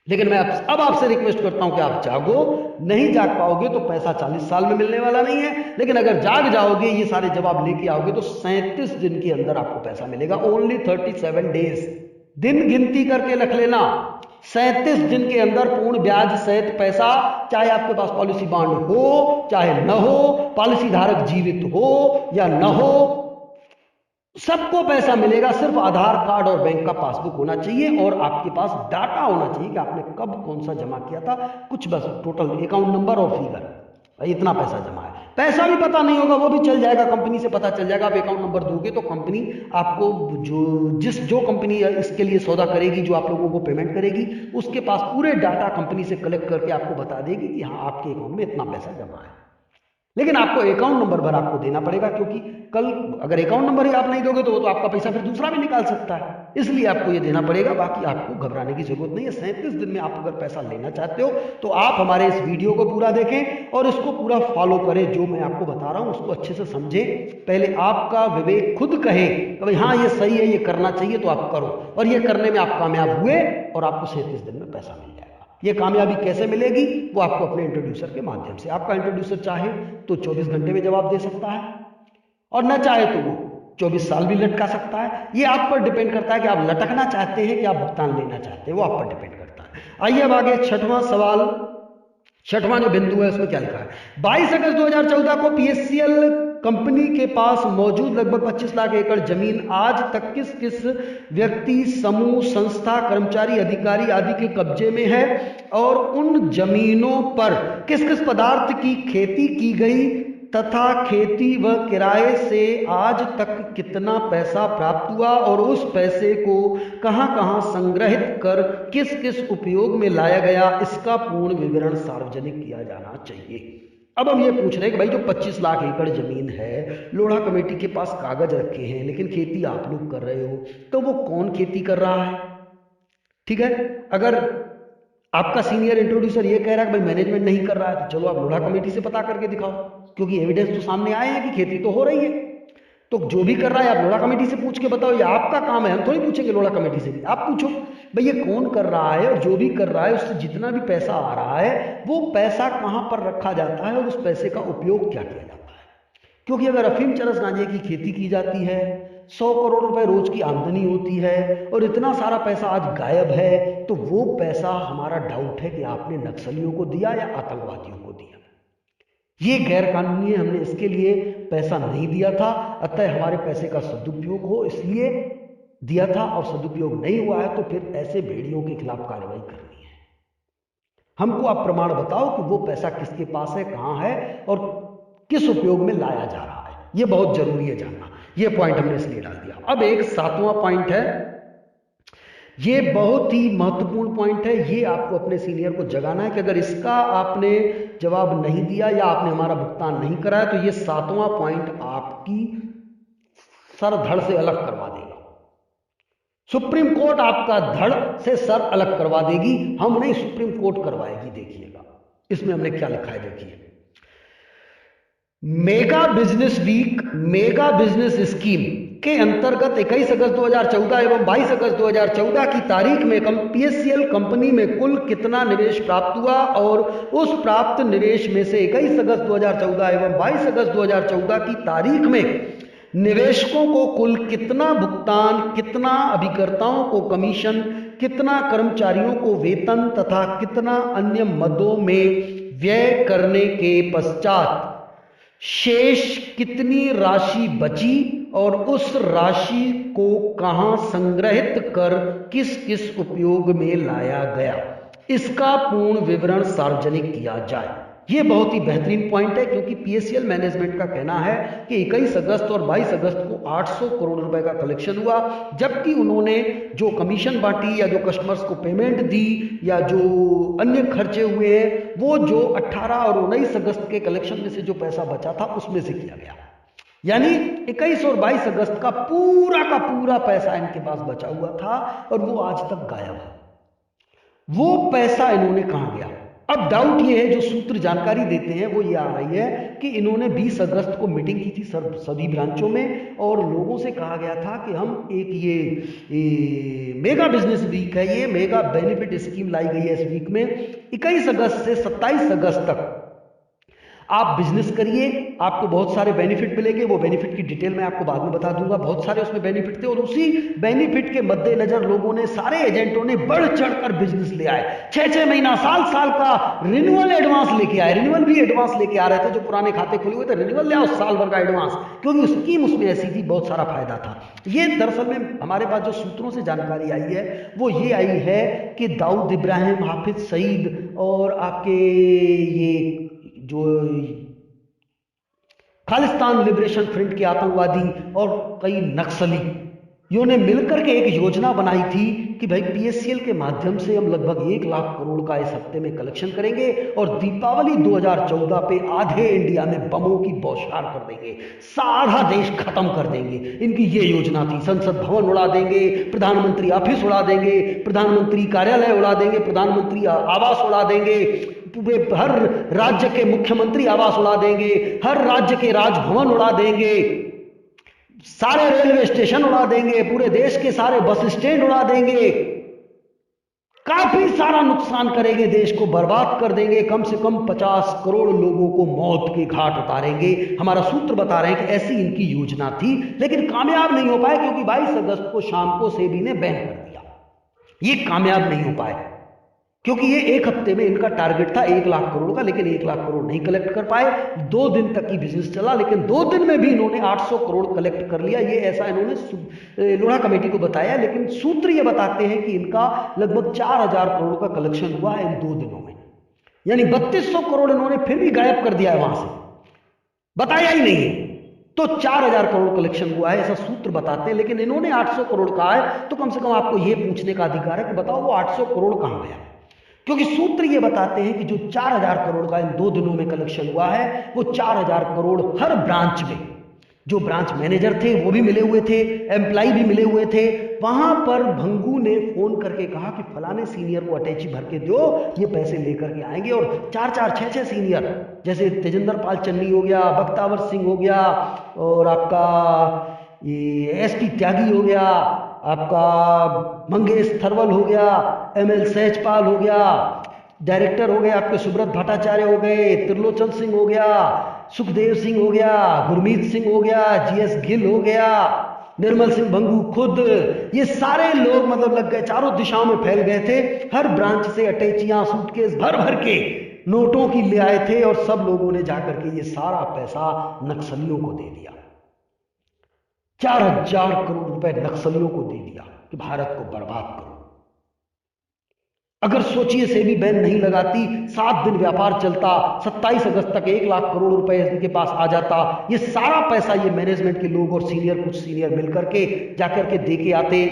लेकिन मैं अब आपसे रिक्वेस्ट करता हूं कि आप जागो। नहीं जाग पाओगे तो पैसा 40 साल में मिलने वाला नहीं है, लेकिन अगर जाग जाओगे, ये सारे जवाब लेके आओगे, तो 37 दिन के अंदर आपको पैसा मिलेगा। ओनली 37 डेज, दिन गिनती करके रख लेना। 37 दिन के अंदर पूर्ण ब्याज सहित पैसा, चाहे आपके पास पॉलिसी बॉन्ड हो चाहे न हो, पॉलिसी धारक जीवित हो या न हो, सबको पैसा मिलेगा। सिर्फ आधार कार्ड और बैंक का पासबुक होना चाहिए और आपके पास डाटा होना चाहिए कि आपने कब कौन सा जमा किया था, कुछ बस टोटल अकाउंट नंबर और फिगर, इतना पैसा जमा है। पैसा भी पता नहीं होगा, वो भी चल जाएगा, कंपनी से पता चल जाएगा। आप अकाउंट नंबर दोगे तो कंपनी आपको जो कंपनी इसके लिए सौदा करेगी, जो आप लोगों को पेमेंट करेगी, उसके पास पूरे डाटा कंपनी से कलेक्ट करके आपको बता देगी कि हाँ आपके अकाउंट में इतना पैसा जमा है। लेकिन आपको अकाउंट नंबर भर आपको देना पड़ेगा, क्योंकि कल अगर अकाउंट नंबर ही आप नहीं दोगे तो आपका पैसा फिर दूसरा भी निकाल सकता है, इसलिए आपको ये देना पड़ेगा। बाकी आपको घबराने की जरूरत नहीं है। 37 दिन में आप अगर पैसा लेना चाहते हो तो आप हमारे इस वीडियो को पूरा देखें और इसको पूरा फॉलो करें। जो मैं आपको बता रहा हूं उसको अच्छे से समझें। पहले आपका विवेक खुद कहे कि भाई हाँ ये सही है, ये करना चाहिए, तो आप करो, और ये करने में आप कामयाब हुए और आपको 37 दिन में पैसा मिल जाएगा। ये कामयाबी कैसे मिलेगी? वो आपको अपने इंट्रोड्यूसर के माध्यम से। आपका इंट्रोड्यूसर चाहे तो 24 घंटे में जवाब दे सकता है, और न चाहे तो वो 24 साल भी लटका सकता है। ये आप पर डिपेंड करता है कि आप लटकना चाहते हैं कि आप भुगतान लेना चाहते हैं, वो आप पर डिपेंड करता है। आइए अब आगे छठवां सवाल, छठवां जो बिंदु है उसमें क्या लिखा है। 22 अगस्त 2014 को पीएससीएल कंपनी के पास मौजूद लगभग 25 लाख एकड़ जमीन आज तक किस किस व्यक्ति, समूह, संस्था, कर्मचारी, अधिकारी आदि के कब्जे में है, और उन जमीनों पर किस किस पदार्थ की खेती की गई तथा खेती व किराए से आज तक कितना पैसा प्राप्त हुआ, और उस पैसे को कहां कहां संग्रहित कर किस किस उपयोग में लाया गया, इसका पूर्ण विवरण सार्वजनिक किया जाना चाहिए। अब हम ये पूछ रहे हैं कि भाई जो 25 लाख एकड़ जमीन है, लोढ़ा कमेटी के पास कागज रखे हैं, लेकिन खेती आप लोग कर रहे हो, तो वो कौन खेती कर रहा है? ठीक है, अगर आपका सीनियर इंट्रोड्यूसर ये कह रहा है कि भाई मैनेजमेंट नहीं कर रहा है, तो चलो आप लोढ़ा कमेटी से पता करके दिखाओ, क्योंकि एविडेंस तो सामने आए हैं कि खेती तो हो रही है। तो जो भी कर रहा है आप लोढ़ा कमेटी से पूछ के बताओ, ये आपका काम है, हम थोड़ी पूछेंगे लोढ़ा कमेटी से भी। आप पूछो भाई ये कौन कर रहा है, और जो भी कर रहा है उससे जितना भी पैसा आ रहा है वो पैसा कहां पर रखा जाता है और उस पैसे का उपयोग क्या किया जाता है। क्योंकि अगर अफीम, चरस, गांजे की खेती की जाती है, 100 करोड़ रुपए रोज की आमदनी होती है, और इतना सारा पैसा आज गायब है, तो वो पैसा हमारा डाउट है कि आपने नक्सलियों को दिया या आतंकवादियों को दिया। ये गैर कानूनी है, हमने इसके लिए पैसा नहीं दिया था, अतः हमारे पैसे का सदुपयोग हो इसलिए दिया था, और सदुपयोग नहीं हुआ है तो फिर ऐसे भेड़ियों के खिलाफ कार्रवाई करनी है। हमको आप प्रमाण बताओ कि वो पैसा किसके पास है, कहां है और किस उपयोग में लाया जा रहा है। ये बहुत जरूरी है जानना। ये पॉइंट हमने इसलिए डाल दिया। अब एक 7वां पॉइंट है, ये बहुत ही महत्वपूर्ण पॉइंट है। ये आपको अपने सीनियर को जगाना है कि अगर इसका आपने जवाब नहीं दिया या आपने हमारा भुगतान नहीं कराया तो ये 7वां पॉइंट आपकी सर धड़ से अलग करवा देगा। सुप्रीम कोर्ट आपका धड़ से सर अलग करवा देगी, हम नहीं, सुप्रीम कोर्ट करवाएगी, देखिएगा। इसमें हमने क्या लिखा है देखिए। Mega business week, mega business scheme के अंतर्गत 21 अगस्त 2014 एवं 22 अगस्त 2014 की तारीख में पीएससीएल कंपनी में कुल कितना निवेश प्राप्त हुआ और उस प्राप्त निवेश में से 21 अगस्त 2014 एवं 22 अगस्त 2014 की तारीख में निवेशकों को कुल कितना भुगतान, कितना अभिकर्ताओं को कमीशन, कितना कर्मचारियों को वेतन तथा कितना अन्य मदों में व्यय करने के पश्चात शेष कितनी राशि बची और उस राशि को कहां संग्रहित कर किस किस उपयोग में लाया गया, इसका पूर्ण विवरण सार्वजनिक किया जाए। यह बहुत ही बेहतरीन पॉइंट है, क्योंकि पीएससीएल मैनेजमेंट का कहना है कि 21 अगस्त और 22 अगस्त को 800 करोड़ रुपए का कलेक्शन हुआ, जबकि उन्होंने जो कमीशन बांटी या जो कस्टमर्स को पेमेंट दी या जो अन्य खर्चे हुए हैं वो जो 18 और 19 अगस्त के कलेक्शन में से जो पैसा बचा था उसमें से किया गया। यानी 21 और 22 अगस्त का पूरा पैसा इनके पास बचा हुआ था और वो आज तक गायब है। वो पैसा इन्होंने कहां गया? अब डाउट ये है, जो सूत्र जानकारी देते हैं वो ये आ रही है कि इन्होंने 20 अगस्त को मीटिंग की थी सभी ब्रांचों में और लोगों से कहा गया था कि हम एक ये मेगा बिजनेस वीक है, ये मेगा बेनिफिट स्कीम लाई गई है इस वीक में। 21 अगस्त से 27 अगस्त तक आप बिजनेस करिए, आपको बहुत सारे बेनिफिट मिलेंगे। वो बेनिफिट की डिटेल मैं आपको बाद में बता दूंगा। बहुत सारे उसमें बेनिफिट थे और उसी बेनिफिट के मद्देनजर लोगों ने, सारे एजेंटों ने बढ़ चढ़कर बिजनेस ले आए। 6-6 महीना, साल का रिन्यूअल एडवांस लेके आए। रिन्यूअल भी एडवांस लेके आ रहे थे, जो पुराने खाते खुले हुए थे रिन्यूअल ले आओ, साल भर का एडवांस, क्योंकि स्कीम उसमें ऐसी थी, बहुत सारा फायदा था। ये दरअसल में हमारे पास जो सूत्रों से जानकारी आई है वो ये आई है कि दाऊद इब्राहिम, हाफिज सईद और आपके ये जो खालिस्तान लिबरेशन फ्रंट के आतंकवादी और कई नक्सली ने मिलकर के एक योजना बनाई थी कि भाई पीएससीएल के माध्यम से हम लगभग 1 लाख करोड़ का इस हफ्ते में कलेक्शन करेंगे और दीपावली 2014 पे आधे इंडिया में बमों की बौछार कर देंगे, सारा देश खत्म कर देंगे। इनकी ये योजना थी। संसद भवन उड़ा देंगे, प्रधानमंत्री ऑफिस उड़ा देंगे, प्रधानमंत्री कार्यालय उड़ा देंगे, प्रधानमंत्री आवास उड़ा देंगे, हर राज्य के मुख्यमंत्री आवास उड़ा देंगे, हर राज्य के राजभवन उड़ा देंगे, सारे रेलवे स्टेशन उड़ा देंगे, पूरे देश के सारे बस स्टैंड उड़ा देंगे, काफी सारा नुकसान करेंगे, देश को बर्बाद कर देंगे, कम से कम 50 करोड़ लोगों को मौत के घाट उतारेंगे। हमारा सूत्र बता रहे हैं कि ऐसी इनकी योजना थी, लेकिन कामयाब नहीं हो पाए क्योंकि 22 अगस्त को शाम को सेबी ने बैन कर दिया। ये कामयाब नहीं हो पाए क्योंकि ये एक हफ्ते में इनका टारगेट था 1 लाख करोड़ का, लेकिन 1 लाख करोड़ नहीं कलेक्ट कर पाए। 2 दिन तक की बिजनेस चला, लेकिन 2 दिन में भी इन्होंने 800 करोड़ कलेक्ट कर लिया। ये ऐसा इन्होंने लोढ़ा कमेटी को बताया, लेकिन सूत्र ये बताते हैं कि इनका लगभग 4000 करोड़ का कलेक्शन हुआ है इन 2 दिनों में। यानी 3200 करोड़ इन्होंने फिर भी गायब कर दिया है, वहां से बताया ही नहीं है। तो 4000 करोड़ कलेक्शन हुआ है, ऐसा सूत्र बताते हैं। लेकिन इन्होंने 800 करोड़ कहा है, तो कम से कम आपको यह पूछने का अधिकार है कि बताओ वो 800 करोड़ कहां गया, क्योंकि सूत्र ये बताते हैं कि जो 4000 करोड़ का इन 2 दिनों में कलेक्शन हुआ है, वो 4000 करोड़ हर ब्रांच में, जो ब्रांच मैनेजर थे वो भी मिले हुए थे, एम्प्लाई भी मिले हुए थे। वहां पर भंगू ने फोन करके कहा कि फलाने सीनियर को अटैची भर के दो, ये पैसे लेकर के आएंगे। और 4-4, 6-6 सीनियर, जैसे तेजेंद्र पाल चन्नी हो गया, बख्तावर सिंह हो गया, और आपका ये एसपी त्यागी हो गया, आपका मंगेश थरवल हो गया, एमएल सहजपाल हो गया, डायरेक्टर हो गए आपके सुब्रत भट्टाचार्य हो गए, त्रिलोचन सिंह हो गया, सुखदेव सिंह हो गया, गुरमीत सिंह हो गया, जीएस गिल हो गया, निर्मल सिंह भंगू खुद, ये सारे लोग मतलब लग गए, चारों दिशाओं में फैल गए थे। हर ब्रांच से अटैचियां, सूटकेस भर भर के नोटों की ले आए थे और सब लोगों ने जाकर के ये सारा पैसा नक्सलियों को दे दिया। 4000 करोड़ रुपए नक्सलियों को दे दिया कि भारत को बर्बाद करो। अगर सोचिए सेबी बैन नहीं लगाती, 7 दिन व्यापार चलता, 27 अगस्त तक 1 लाख करोड़ रुपए इनके पास आ जाता। ये सारा पैसा ये मैनेजमेंट के लोग और कुछ सीनियर मिलकर के जाकर के दे के आते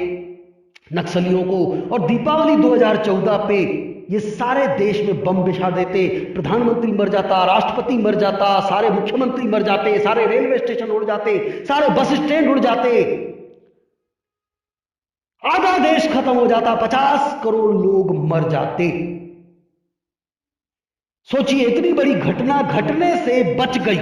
नक्सलियों को, और दीपावली 2014 पे ये सारे देश में बम बिछा देते। प्रधानमंत्री मर जाता, राष्ट्रपति मर जाता, सारे मुख्यमंत्री मर जाते, सारे रेलवे स्टेशन उड़ जाते, सारे बस स्टैंड उड़ जाते, आधा देश खत्म हो जाता, 50 करोड़ लोग मर जाते। सोचिए, इतनी बड़ी घटना घटने से बच गई।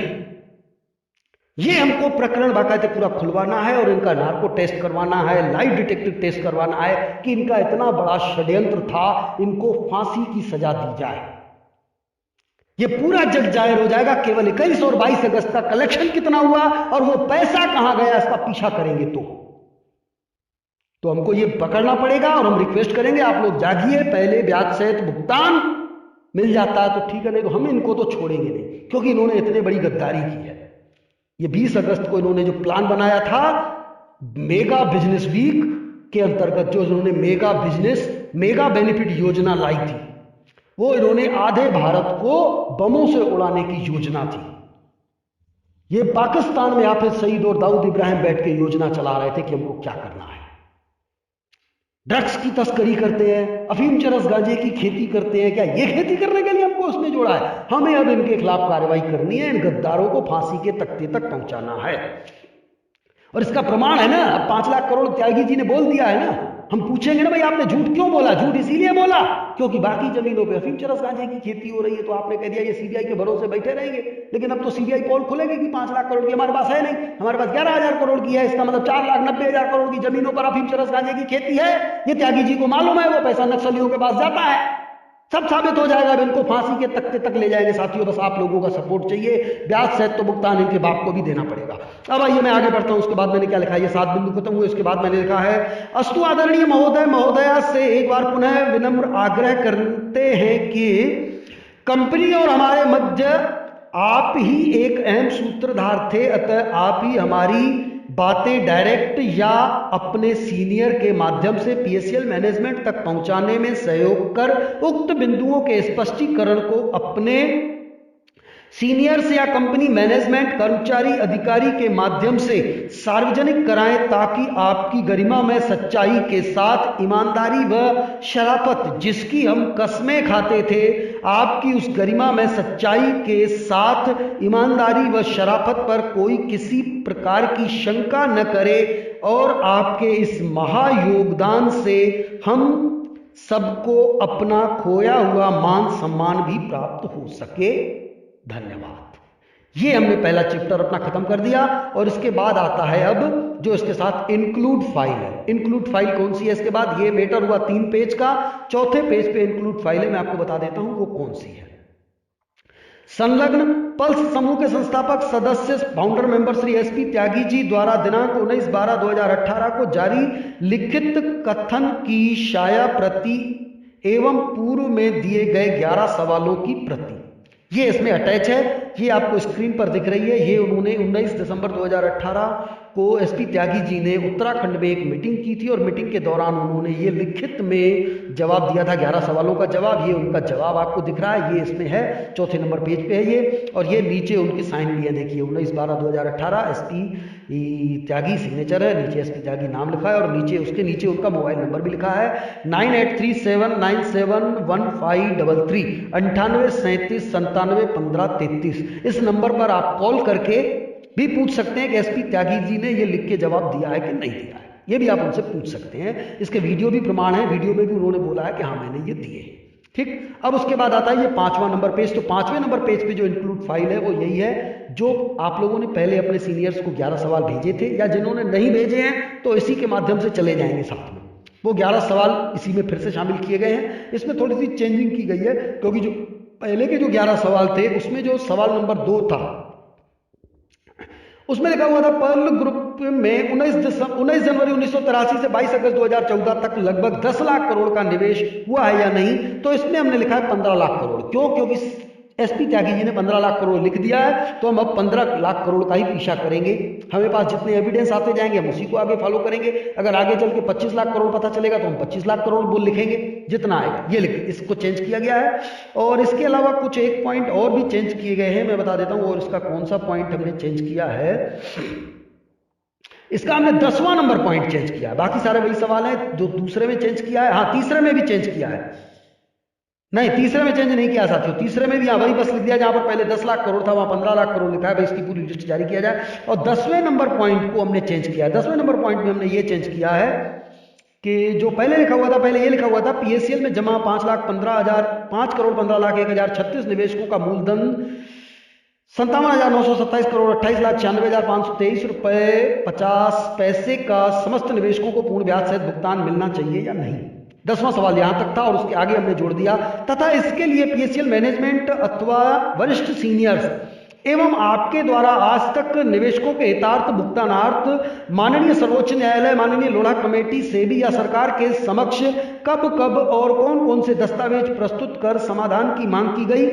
ये हमको प्रकरण बाकायदे पूरा खुलवाना है और इनका नार्को टेस्ट करवाना है, लाइव डिटेक्टिव टेस्ट करवाना है कि इनका इतना बड़ा षड्यंत्र था, इनको फांसी की सजा दी जाए। ये पूरा जग जाहिर हो जाएगा। केवल 21 और 22 अगस्त का कलेक्शन कितना हुआ और वो पैसा कहां गया, इसका पीछा करेंगे तो हमको ये पकड़ना पड़ेगा। और हम रिक्वेस्ट करेंगे, आप लोग जागिए, पहले ब्याज सहित भुगतान मिल जाता है तो ठीक है, नहीं तो हम इनको तो छोड़ेंगे नहीं, क्योंकि इन्होंने इतनी बड़ी गद्दारी की है। ये 20 अगस्त को इन्होंने जो प्लान बनाया था मेगा बिजनेस वीक के अंतर्गत, जो इन्होंने मेगा बेनिफिट योजना लाई थी, वो इन्होंने आधे भारत को बमों से उड़ाने की योजना थी। ये पाकिस्तान में हाफिज सईद और दाऊद इब्राहिम बैठ के योजना चला रहे थे कि हमको क्या करना है। ड्रग्स की तस्करी करते हैं, अफीम चरस गांजे की खेती करते हैं। क्या ये खेती करने के लिए हमको उसमें जोड़ा है? हमें अब इनके खिलाफ कार्रवाई करनी है, इन गद्दारों को फांसी के तख्ते तक पहुंचाना है। और इसका प्रमाण है ना, अब 5 लाख करोड़ त्यागी जी ने बोल दिया है ना। हम पूछेंगे ना, भाई आपने झूठ क्यों बोला? झूठ इसीलिए बोला क्योंकि बाकी जमीनों पे अफीम चरस गांजे की खेती हो रही है, तो आपने कह दिया ये सीबीआई के भरोसे बैठे रहेंगे। लेकिन अब तो सीबीआई पोल खुलेगी कि 5 लाख करोड़ की हमारे पास है नहीं, हमारे पास 11,000 करोड़ की है। इसका मतलब 4,90,000 करोड़ की जमीनों पर अफीम चरस गांजे की खेती है। ये त्यागी जी को मालूम है, वो पैसा नक्सलियों के पास जाता है। सब साबित हो जाएगा। अब इनको फांसी के तख्ते तक ले जाएंगे साथियों। बस आप लोगों का सपोर्ट चाहिए। ब्याज सहित तो भुगतान इनके बाप को भी देना पड़ेगा। अब आइए मैं आगे बढ़ता हूं। उसके बाद मैंने क्या लिखा है, ये 7 बिंदु खत्म हुए। उसके बाद मैंने लिखा है, अस्तु आदरणीय महोदय महोदया से एक बार पुनः विनम्र आग्रह करते हैं कि कंपनी और हमारे मध्य आप ही एक अहम सूत्रधार थे, अतः आप ही हमारी बातें डायरेक्ट या अपने सीनियर के माध्यम से पीएससीएल मैनेजमेंट तक पहुंचाने में सहयोग कर उक्त बिंदुओं के स्पष्टीकरण को अपने सीनियर्स या कंपनी मैनेजमेंट कर्मचारी अधिकारी के माध्यम से सार्वजनिक कराएं, ताकि आपकी गरिमा में सच्चाई के साथ ईमानदारी व शराफत जिसकी हम कस्में खाते थे, आपकी उस गरिमा में सच्चाई के साथ ईमानदारी व शराफत पर कोई किसी प्रकार की शंका न करे और आपके इस महायोगदान से हम सबको अपना खोया हुआ मान सम्मान भी प्राप्त हो सके। धन्यवाद। ये हमने पहला चैप्टर अपना खत्म कर दिया। और इसके बाद आता है अब जो इसके साथ इंक्लूड फाइल है। इंक्लूड फाइल कौन सी है? इसके बाद ये मैटर हुआ 3 पेज का, चौथे पेज पे इंक्लूड फाइल है। मैं आपको बता देता हूं वो कौन सी है। संलग्न पल्स समूह के संस्थापक सदस्य founder member Shri SP Tyagi ji द्वारा दिनांक 19/12/2018 को जारी लिखित कथन की शाया प्रति एवं पूर्व में दिए गए 11 सवालों की प्रति, ये इसमें अटैच है। ये आपको स्क्रीन पर दिख रही है। ये उन्होंने 19 दिसंबर 2018 को एसपी त्यागी जी ने उत्तराखंड में एक मीटिंग की थी और मीटिंग के दौरान उन्होंने ये लिखित में जवाब दिया था, 11 सवालों का जवाब। ये उनका जवाब आपको दिख रहा है, ये इसमें है, चौथे नंबर पेज पे है ये। और ये नीचे उनकी साइन भी है, देखिए 19/12/2018 एसपी त्यागी सिग्नेचर है, नीचे एसपी त्यागी नाम लिखा है और नीचे उसके नीचे उनका मोबाइल नंबर भी लिखा है 9837971533 9837971533। इस नंबर पर आप कॉल करके भी पूछ सकते हैं कि एसपी त्यागी जी ने ये लिख के जवाब दिया है कि नहीं दिया है। ये भी आप उनसे पूछ सकते हैं। इसके वीडियो भी प्रमाण है, वीडियो में भी उन्होंने बोला है कि हाँ मैंने ये दिए। ठीक, अब उसके बाद आता है ये 5वां नंबर पेज। तो 5वें नंबर पेज पे जो इंक्लूड फाइल है वो यही है, जो आप लोगों ने पहले अपने सीनियर्स को 11 सवाल भेजे थे, या जिन्होंने नहीं भेजे हैं तो इसी के माध्यम से चले जाएंगे साथ में। वो 11 सवाल इसी में फिर से शामिल किए गए हैं। इसमें थोड़ी सी चेंजिंग की गई है, क्योंकि जो पहले के जो 11 सवाल थे उसमें जो सवाल नंबर 2 था उसमें लिखा हुआ था पर्ल ग्रुप में 19 जनवरी 1983 से 22 अगस्त 2014 तक लगभग 10 लाख करोड़ का निवेश हुआ है या नहीं। तो इसमें हमने लिखा है 15 लाख करोड़। क्यों? क्योंकि एसपी त्यागी जी ने 15 लाख करोड़ लिख दिया है, तो हम अब 15 लाख करोड़ का ही पीछा करेंगे। हमें पास जितने एविडेंस आते जाएंगे हम उसी को आगे फॉलो करेंगे। अगर आगे चल के 25 लाख करोड़ पता चलेगा तो हम 25 लाख करोड़ बोल लिखेंगे, जितना आएगा ये लिख। इसको चेंज किया गया है। और इसके अलावा कुछ एक पॉइंट और भी चेंज किए गए हैं, मैं बता देता हूं। और इसका कौन सा पॉइंट हमने चेंज किया है, इसका हमने 10वां नंबर पॉइंट चेंज किया है। बाकी सारे वही सवाल हैं जो दूसरे में चेंज किया है। हाँ, तीसरे में भी चेंज किया है। नहीं, तीसरे में चेंज नहीं किया साथियों। तीसरे में भी यहाँ वही बस लिख दिया, जहां पर पहले 10 लाख करोड़ था वहां 15 लाख करोड़ लिखा है, भाई इसकी पूरी लिस्ट जारी किया जाए। और 10वें नंबर पॉइंट को हमने चेंज किया है। 10वें नंबर पॉइंट में हमने ये चेंज किया है कि जो पहले लिखा हुआ था, पहले ये लिखा हुआ था पीएससीएल में जमा 5,15,000 निवेशकों का मूलधन 57,927 करोड़ 28,96,523 रुपए 50 पैसे का समस्त निवेशकों को पूर्ण ब्याज सहित भुगतान मिलना चाहिए या नहीं। 10वां सवाल यहां तक था और उसके आगे हमने जोड़ दिया, तथा इसके लिए पीएससीएल मैनेजमेंट अथवा वरिष्ठ सीनियर्स एवं आपके द्वारा आज तक निवेशकों के हितार्थ भुगतानार्थ माननीय सर्वोच्च न्यायालय, माननीय लोढ़ा कमेटी, सेबी या सरकार के समक्ष कब कब और कौन कौन से दस्तावेज प्रस्तुत कर समाधान की मांग की गई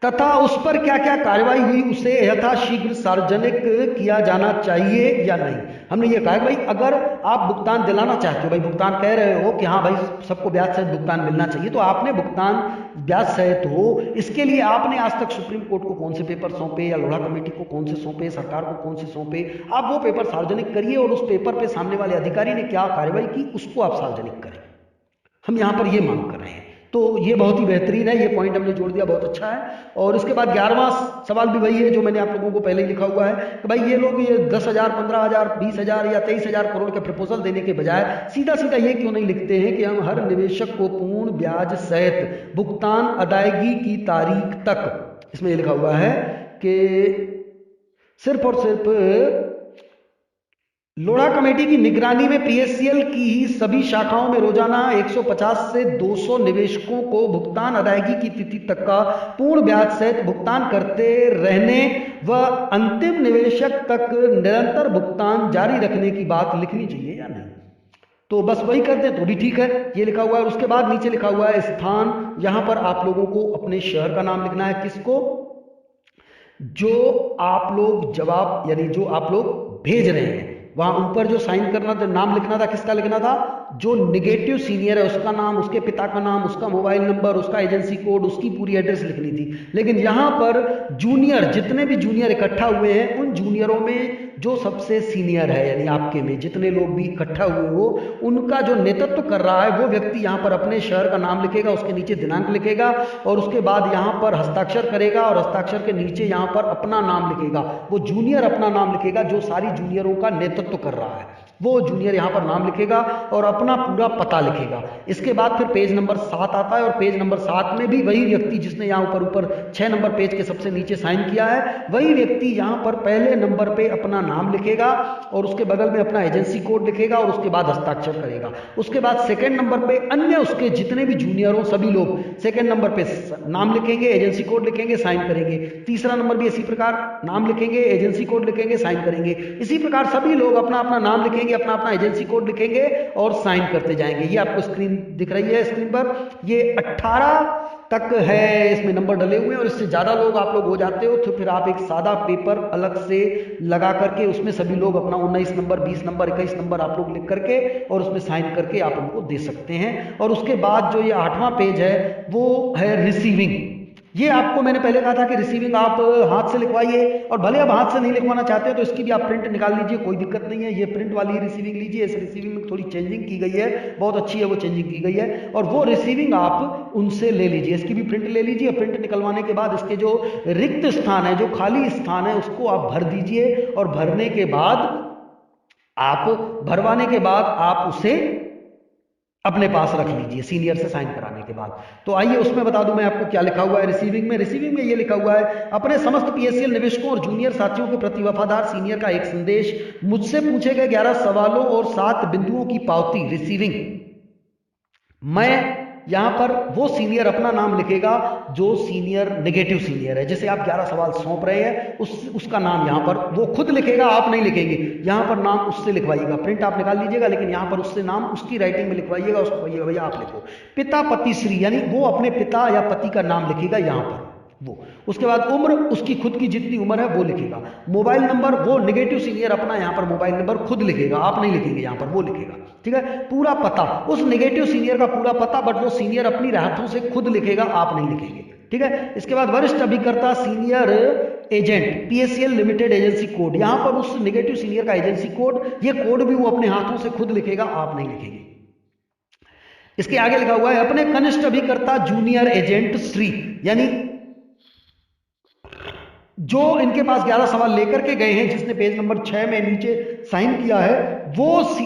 तथा उस पर क्या क्या कार्रवाई हुई, उसे यथाशीघ्र सार्वजनिक किया जाना चाहिए या नहीं। हमने ये कहा कि भाई अगर आप भुगतान दिलाना चाहते हो, भाई भुगतान कह रहे हो कि हाँ भाई सबको ब्याज सहित भुगतान मिलना चाहिए, तो आपने भुगतान ब्याज सहित हो, इसके लिए आपने आज तक सुप्रीम कोर्ट को कौन से पेपर सौंपे या लोढ़ा कमेटी को कौन से सौंपे, सरकार को कौन से सौंपे, आप वो पेपर सार्वजनिक करिए और उस पेपर पे सामने वाले अधिकारी ने क्या कार्रवाई की उसको आप सार्वजनिक करें। हम यहाँ पर ये मांग कर रहे हैं, तो ये बहुत ही बेहतरीन है, ये पॉइंट हमने जोड़ दिया, बहुत अच्छा है। और इसके बाद 11वां सवाल भी वही है जो मैंने आप लोगों को पहले ही लिखा हुआ है कि भाई ये लोग ये 10,000, 15,000, 20,000 या 23,000 करोड़ के प्रपोजल देने के बजाय सीधा सीधा ये क्यों नहीं लिखते हैं कि हम हर निवेशक को पूर्ण ब्याज सहित भुगतान अदायगी की तारीख तक, इसमें ये लिखा हुआ है कि सिर्फ और सिर्फ लोढ़ा कमेटी की निगरानी में पीएससीएल की ही सभी शाखाओं में रोजाना 150 से 200 निवेशकों को भुगतान अदायगी की तिथि तक का पूर्ण ब्याज सहित भुगतान करते रहने व अंतिम निवेशक तक निरंतर भुगतान जारी रखने की बात लिखनी चाहिए या नहीं। तो बस वही कर दे तो भी ठीक है, ये लिखा हुआ है। उसके बाद नीचे लिखा हुआ है स्थान, यहां पर आप लोगों को अपने शहर का नाम लिखना है। किसको? जो आप लोग जवाब यानी जो आप लोग भेज रहे हैं, वहां ऊपर जो साइन करना था, नाम लिखना था, किसका लिखना था? जो निगेटिव सीनियर है उसका नाम, उसके पिता का नाम, उसका मोबाइल नंबर, उसका एजेंसी कोड, उसकी पूरी एड्रेस लिखनी थी। लेकिन यहां पर जूनियर, जितने भी जूनियर इकट्ठा हुए हैं, उन जूनियरों में जो सबसे सीनियर है, यानी आपके में जितने लोग भी इकट्ठा हुए हो, उनका जो नेतृत्व कर रहा है वो व्यक्ति यहां पर अपने शहर का नाम लिखेगा, उसके नीचे दिनांक लिखेगा और उसके बाद यहां पर हस्ताक्षर करेगा और हस्ताक्षर के नीचे यहां पर अपना नाम लिखेगा। वो जूनियर अपना नाम लिखेगा, जो सारी जूनियरों का नेतृत्व कर रहा है वो जूनियर यहां पर नाम लिखेगा और अपना पूरा पता लिखेगा। इसके बाद फिर पेज नंबर 7 आता है और पेज नंबर 7 में भी वही व्यक्ति जिसने यहां ऊपर 6 नंबर पेज के सबसे नीचे साइन किया है, वही व्यक्ति यहां पर पहले नंबर पे अपना नाम लिखेगा और उसके बगल में अपना एजेंसी कोड लिखेगा और उसके बाद हस्ताक्षर करेगा। उसके बाद सेकंड नंबर पे अन्य उसके जितने भी जूनियर हो सभी लोग सेकंड नंबर पे नाम लिखेंगे, एजेंसी कोड लिखेंगे, साइन करेंगे। तीसरा नंबर भी इसी प्रकार नाम लिखेंगे, एजेंसी कोड लिखेंगे, साइन करेंगे। इसी प्रकार सभी लोग अपना अपना नाम लिखेंगे, अपना अपना एजेंसी कोड लिखेंगे और साइन करते जाएंगे। ये आपको स्क्रीन दिख रही है, स्क्रीन पर ये 18 तक है, इसमें नंबर डले हुए हैं और इससे ज्यादा लोग आप लोग हो जाते हो तो फिर आप एक सादा पेपर अलग से लगा करके उसमें सभी लोग अपना 19 नंबर, 20 नंबर, 21 नंबर आप लोग लिख करके और उसमें साइन करके आप उनको दे सकते हैं। और उसके बाद जो ये 8वां पेज है वो है रिसीविंग। ये आपको मैंने पहले कहा था कि रिसीविंग आप हाथ से लिखवाइए और भले आप हाथ से नहीं लिखवाना चाहते हो तो इसकी भी आप प्रिंट निकाल लीजिए, कोई दिक्कत नहीं है। ये प्रिंट वाली रिसीविंग लीजिए, इस रिसीविंग में थोड़ी चेंजिंग की गई है, बहुत अच्छी है वो चेंजिंग की गई है और वो रिसीविंग आप उनसे ले लीजिए, इसकी भी प्रिंट ले लीजिए। प्रिंट निकलवाने के बाद इसके जो रिक्त स्थान है, जो खाली स्थान है, उसको आप भर दीजिए और भरने के बाद आप भरवाने के बाद आप उसे अपने पास रख लीजिए सीनियर से साइन कराने के बाद। तो आइए उसमें बता दूं मैं आपको क्या लिखा हुआ है रिसीविंग में। रिसीविंग में ये लिखा हुआ है, अपने समस्त पीएससीएल निवेशकों और जूनियर साथियों के प्रति वफादार सीनियर का एक संदेश, मुझसे पूछे गए 11 सवालों और 7 बिंदुओं की पावती। रिसीविंग मैं यहां पर वो सीनियर अपना नाम लिखेगा जो सीनियर नेगेटिव सीनियर है, जैसे आप 11 सवाल सौंप रहे हैं उसका नाम यहां पर वो खुद लिखेगा, आप नहीं लिखेंगे। यहां पर नाम उससे लिखवाइएगा, प्रिंट आप निकाल लीजिएगा लेकिन यहां पर उससे नाम उसकी राइटिंग में लिखवाइएगा, उसको भैया आप लिखो। पिता पति श्री, यानी वो अपने पिता या पति का नाम लिखेगा यहां पर वो। उसके बाद उम्र, उसकी खुद की जितनी उम्र है वो लिखेगा। मोबाइल नंबर, वो नेगेटिव सीनियर अपना यहां पर मोबाइल नंबर खुद लिखेगा, आप नहीं लिखेंगे, यहां पर वो लिखेगा। ठीक है, पूरा पता उस नेगेटिव सीनियर का पूरा पता, बट वो सीनियर अपनी हाथों से खुद लिखेगा, आप नहीं लिखेंगे। ठीक है, इसके बाद वरिष्ठ अभिकर्ता senior agent PSCL limited agency code, यहां पर उस नेगेटिव सीनियर का एजेंसी कोड, ये कोड भी वो अपने हाथों से खुद लिखेगा, आप नहीं लिखेंगे। इसके आगे लिखा हुआ है, अपने कनिष्ठ अभिकर्ता जूनियर एजेंट श्री, यानी जो इनके पास 11 सवाल लेकर के गए हैं, जिसने पेज नंबर 6 में नीचे साइन किया है, वो उस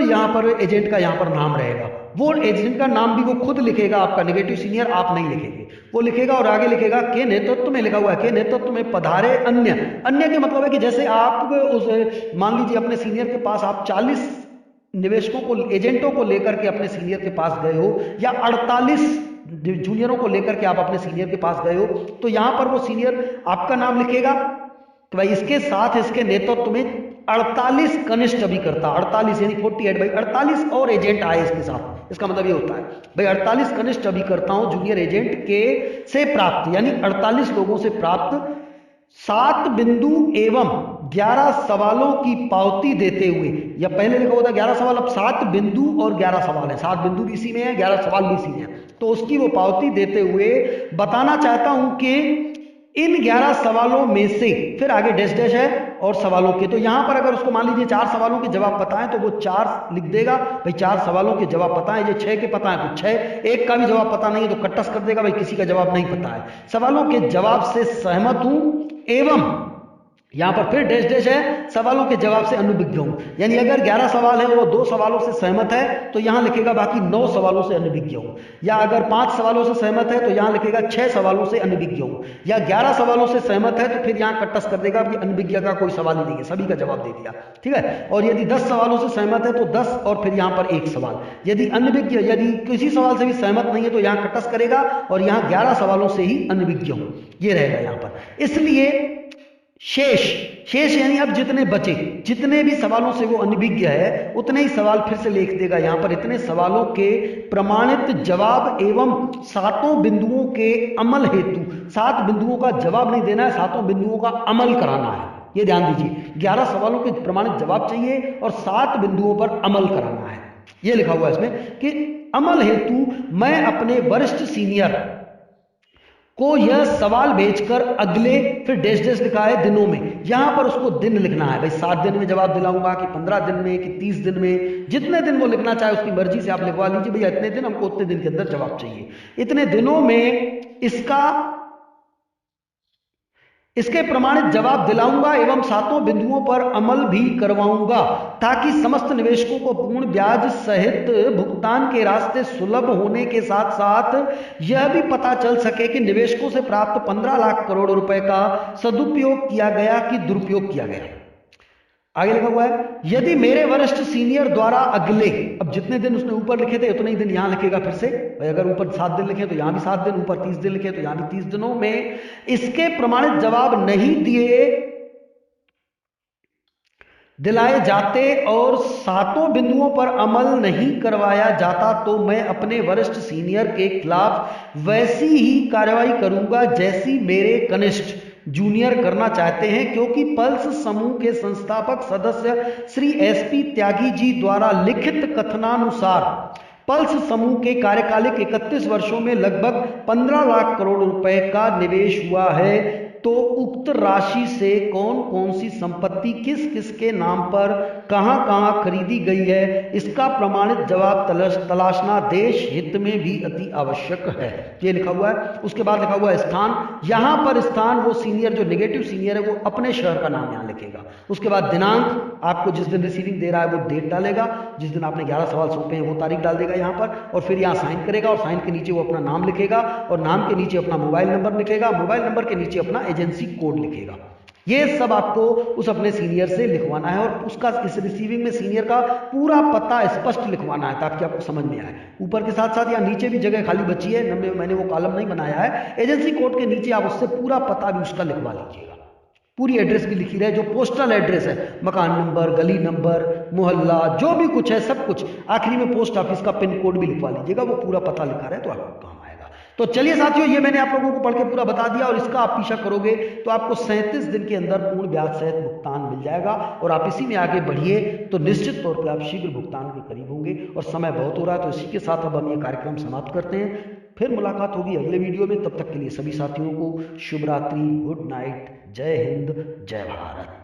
यहाँ पर एजेंट का यहाँ पर नाम रहेगा। वो एजेंट का नाम भी वो खुद लिखेगा, आपका नेगेटिव सीनियर आप नहीं लिखेंगे, वो लिखेगा और आगे लिखेगा के नेतृत्व में, लिखा हुआ है के नेतृत्व में पधारे अन्य। अन्य के मतलब है कि जैसे आप उस मान लीजिए अपने सीनियर के पास आप 40 निवेशकों को, एजेंटों को लेकर के अपने सीनियर के पास गए हो, या 48 जूनियरों को लेकर के आप अपने सीनियर के पास गए हो, तो यहां पर वो सीनियर आपका नाम लिखेगा। तो भाई इसके साथ इसके नेतृत्व में 48 कनिष्ठ अभिकर्ता, 48 यानी 48 भाई 48 और एजेंट आए इसके साथ। इसका मतलब ये होता है भाई 48 कनिष्ठ अभिकर्ताओं जूनियर एजेंट के से प्राप्त, यानी 48 लोगों से प्राप्त 7 बिंदु एवं 11 सवालों की पावती देते हुए, या पहले लिखा होता 11 सवाल, अब 7 बिंदु और 11 सवाल है, 7 बिंदु भी इसी में है, 11 सवाल भी इसी में है, तो उसकी वो पावती देते हुए बताना चाहता हूं कि इन 11 सवालों में से, फिर आगे डैश डैश है और सवालों के, तो यहां पर अगर उसको मान लीजिए 4 सवालों के जवाब पता है तो वो 4 लिख देगा भाई 4 सवालों के जवाब पता है। ये 6 के पता है तो 6, एक का भी जवाब पता नहीं है तो कट्टस कर देगा भाई किसी का जवाब नहीं पता है। सवालों के जवाब से सहमत हूं एवं यहां पर फिर डैश डैश है, सवालों के जवाब से अनभिज्ञ हूं, यानी अगर 11 सवाल है वो 2 सवालों से सहमत है तो यहां लिखेगा बाकी 9 सवालों से अनभिज्ञ हूं, या अगर 5 सवालों से सहमत है तो यहां लिखेगा 6 सवालों से अनभिज्ञ हूं, या 11 सवालों से सहमत है तो फिर यहां कट्टस कर देगा कि अनभिज्ञ का कोई सवाल ही नहीं है, सभी का जवाब दे दिया, ठीक है। और यदि 10 सवालों से सहमत है तो 10 और फिर यहां पर 1 सवाल, यदि अनभिज्ञ, यदि किसी सवाल से भी सहमत नहीं है तो यहां कट्टस करेगा और यहां 11 सवालों से ही अनभिज्ञ हूं, ये रहेगा यहां पर। इसलिए शेष यानी अब जितने बचे, जितने भी सवालों से वो अनभिज्ञ है उतने ही सवाल फिर से लिख देगा यहां पर, इतने सवालों के प्रमाणित जवाब एवं 7 बिंदुओं के अमल हेतु, 7 बिंदुओं का जवाब नहीं देना है, 7 बिंदुओं का अमल कराना है, ये ध्यान दीजिए। 11 सवालों के प्रमाणित जवाब चाहिए और 7 बिंदुओं पर अमल कराना है, ये लिखा हुआ है इसमें कि अमल हेतु मैं अपने वरिष्ठ सीनियर को यह सवाल भेजकर अगले, फिर डैश डैश लिखा है दिनों में, यहां पर उसको दिन लिखना है भाई 7 दिन में जवाब दिलाऊंगा कि 15 दिन में कि 30 दिन में, जितने दिन वो लिखना चाहे उसकी मर्जी से आप लिखवा लीजिए भैया इतने दिन, हमको उतने दिन के अंदर जवाब चाहिए, इतने दिनों में इसके प्रमाणित जवाब दिलाऊंगा एवं 7 बिंदुओं पर अमल भी करवाऊंगा ताकि समस्त निवेशकों को पूर्ण ब्याज सहित भुगतान के रास्ते सुलभ होने के साथ साथ यह भी पता चल सके कि निवेशकों से प्राप्त 15 लाख करोड़ रुपए का सदुपयोग किया गया कि दुरुपयोग किया गया। आगे लिखा हुआ है यदि मेरे वरिष्ठ सीनियर द्वारा अगले, अब जितने दिन उसने ऊपर लिखे थे उतने ही दिन यहां लिखेगा फिर से, अगर ऊपर 7 दिन लिखे तो यहां भी 7 दिन, ऊपर 30 दिन लिखे तो यहां भी 30 दिनों में इसके प्रमाणित जवाब नहीं दिलाए जाते और 7 बिंदुओं पर अमल नहीं करवाया जाता तो मैं अपने वरिष्ठ सीनियर के खिलाफ वैसी ही कार्रवाई करूंगा जैसी मेरे कनिष्ठ जूनियर करना चाहते हैं, क्योंकि पल्स समूह के संस्थापक सदस्य श्री एसपी त्यागी जी द्वारा लिखित कथनानुसार पल्स समूह के कार्यकालिक 31 वर्षों में लगभग 15 लाख करोड़ रुपए का निवेश हुआ है, तो उक्त राशि से कौन कौन सी संपत्ति किस किस के नाम पर कहां कहां खरीदी गई है इसका प्रमाणित जवाब तलाशना देश हित में भी अति आवश्यक है, ये लिखा हुआ है। उसके बाद लिखा हुआ है स्थान, यहां पर स्थान वो सीनियर जो नेगेटिव सीनियर है वो अपने शहर का नाम यहां लिखेगा। उसके बाद दिनांक, आपको जिस दिन रिसीविंग दे रहा है वो डेट डालेगा, जिस दिन आपने 11 सवाल सौंपे हैं वो तारीख डाल देगा यहां पर, और फिर यहां साइन करेगा और साइन के नीचे वो अपना नाम लिखेगा और नाम के नीचे अपना मोबाइल नंबर लिखेगा, मोबाइल नंबर के नीचे अपना एजेंसी कोड लिखेगा। ये सब आपको उस अपने सीनियर से लिखवाना है और उसका इस रिसीविंग में सीनियर का पूरा पता स्पष्ट लिखवाना है ताकि आपको समझ में आए। ऊपर के साथ साथ या नीचे भी जगह खाली बची है, मैंने वो कॉलम नहीं बनाया है, एजेंसी कोड के नीचे आप उससे पूरा पता भी उसका लिखवा लीजिएगा, पूरी एड्रेस भी लिखी रहे, जो पोस्टल एड्रेस है, मकान नंबर, गली नंबर, मोहल्ला, जो भी कुछ है सब कुछ, आखिरी में पोस्ट ऑफिस का पिन कोड भी लिखवा लीजिएगा, वो पूरा पता लिखा रहे तो आपको काम आएगा। तो चलिए साथियों, ये मैंने आप लोगों को पढ़ के पूरा बता दिया और इसका आप पीछा करोगे तो आपको 37 दिन के अंदर पूर्ण ब्याज सहित भुगतान मिल जाएगा और आप इसी में आगे बढ़िए तो निश्चित तौर पर आप शीघ्र भुगतान के करीब होंगे। और समय बहुत हो रहा है तो इसी के साथ अब हम ये कार्यक्रम समाप्त करते हैं, फिर मुलाकात होगी अगले वीडियो में। तब तक के लिए सभी साथियों को शुभ रात्रि, गुड नाइट, जय हिंद, जय भारत।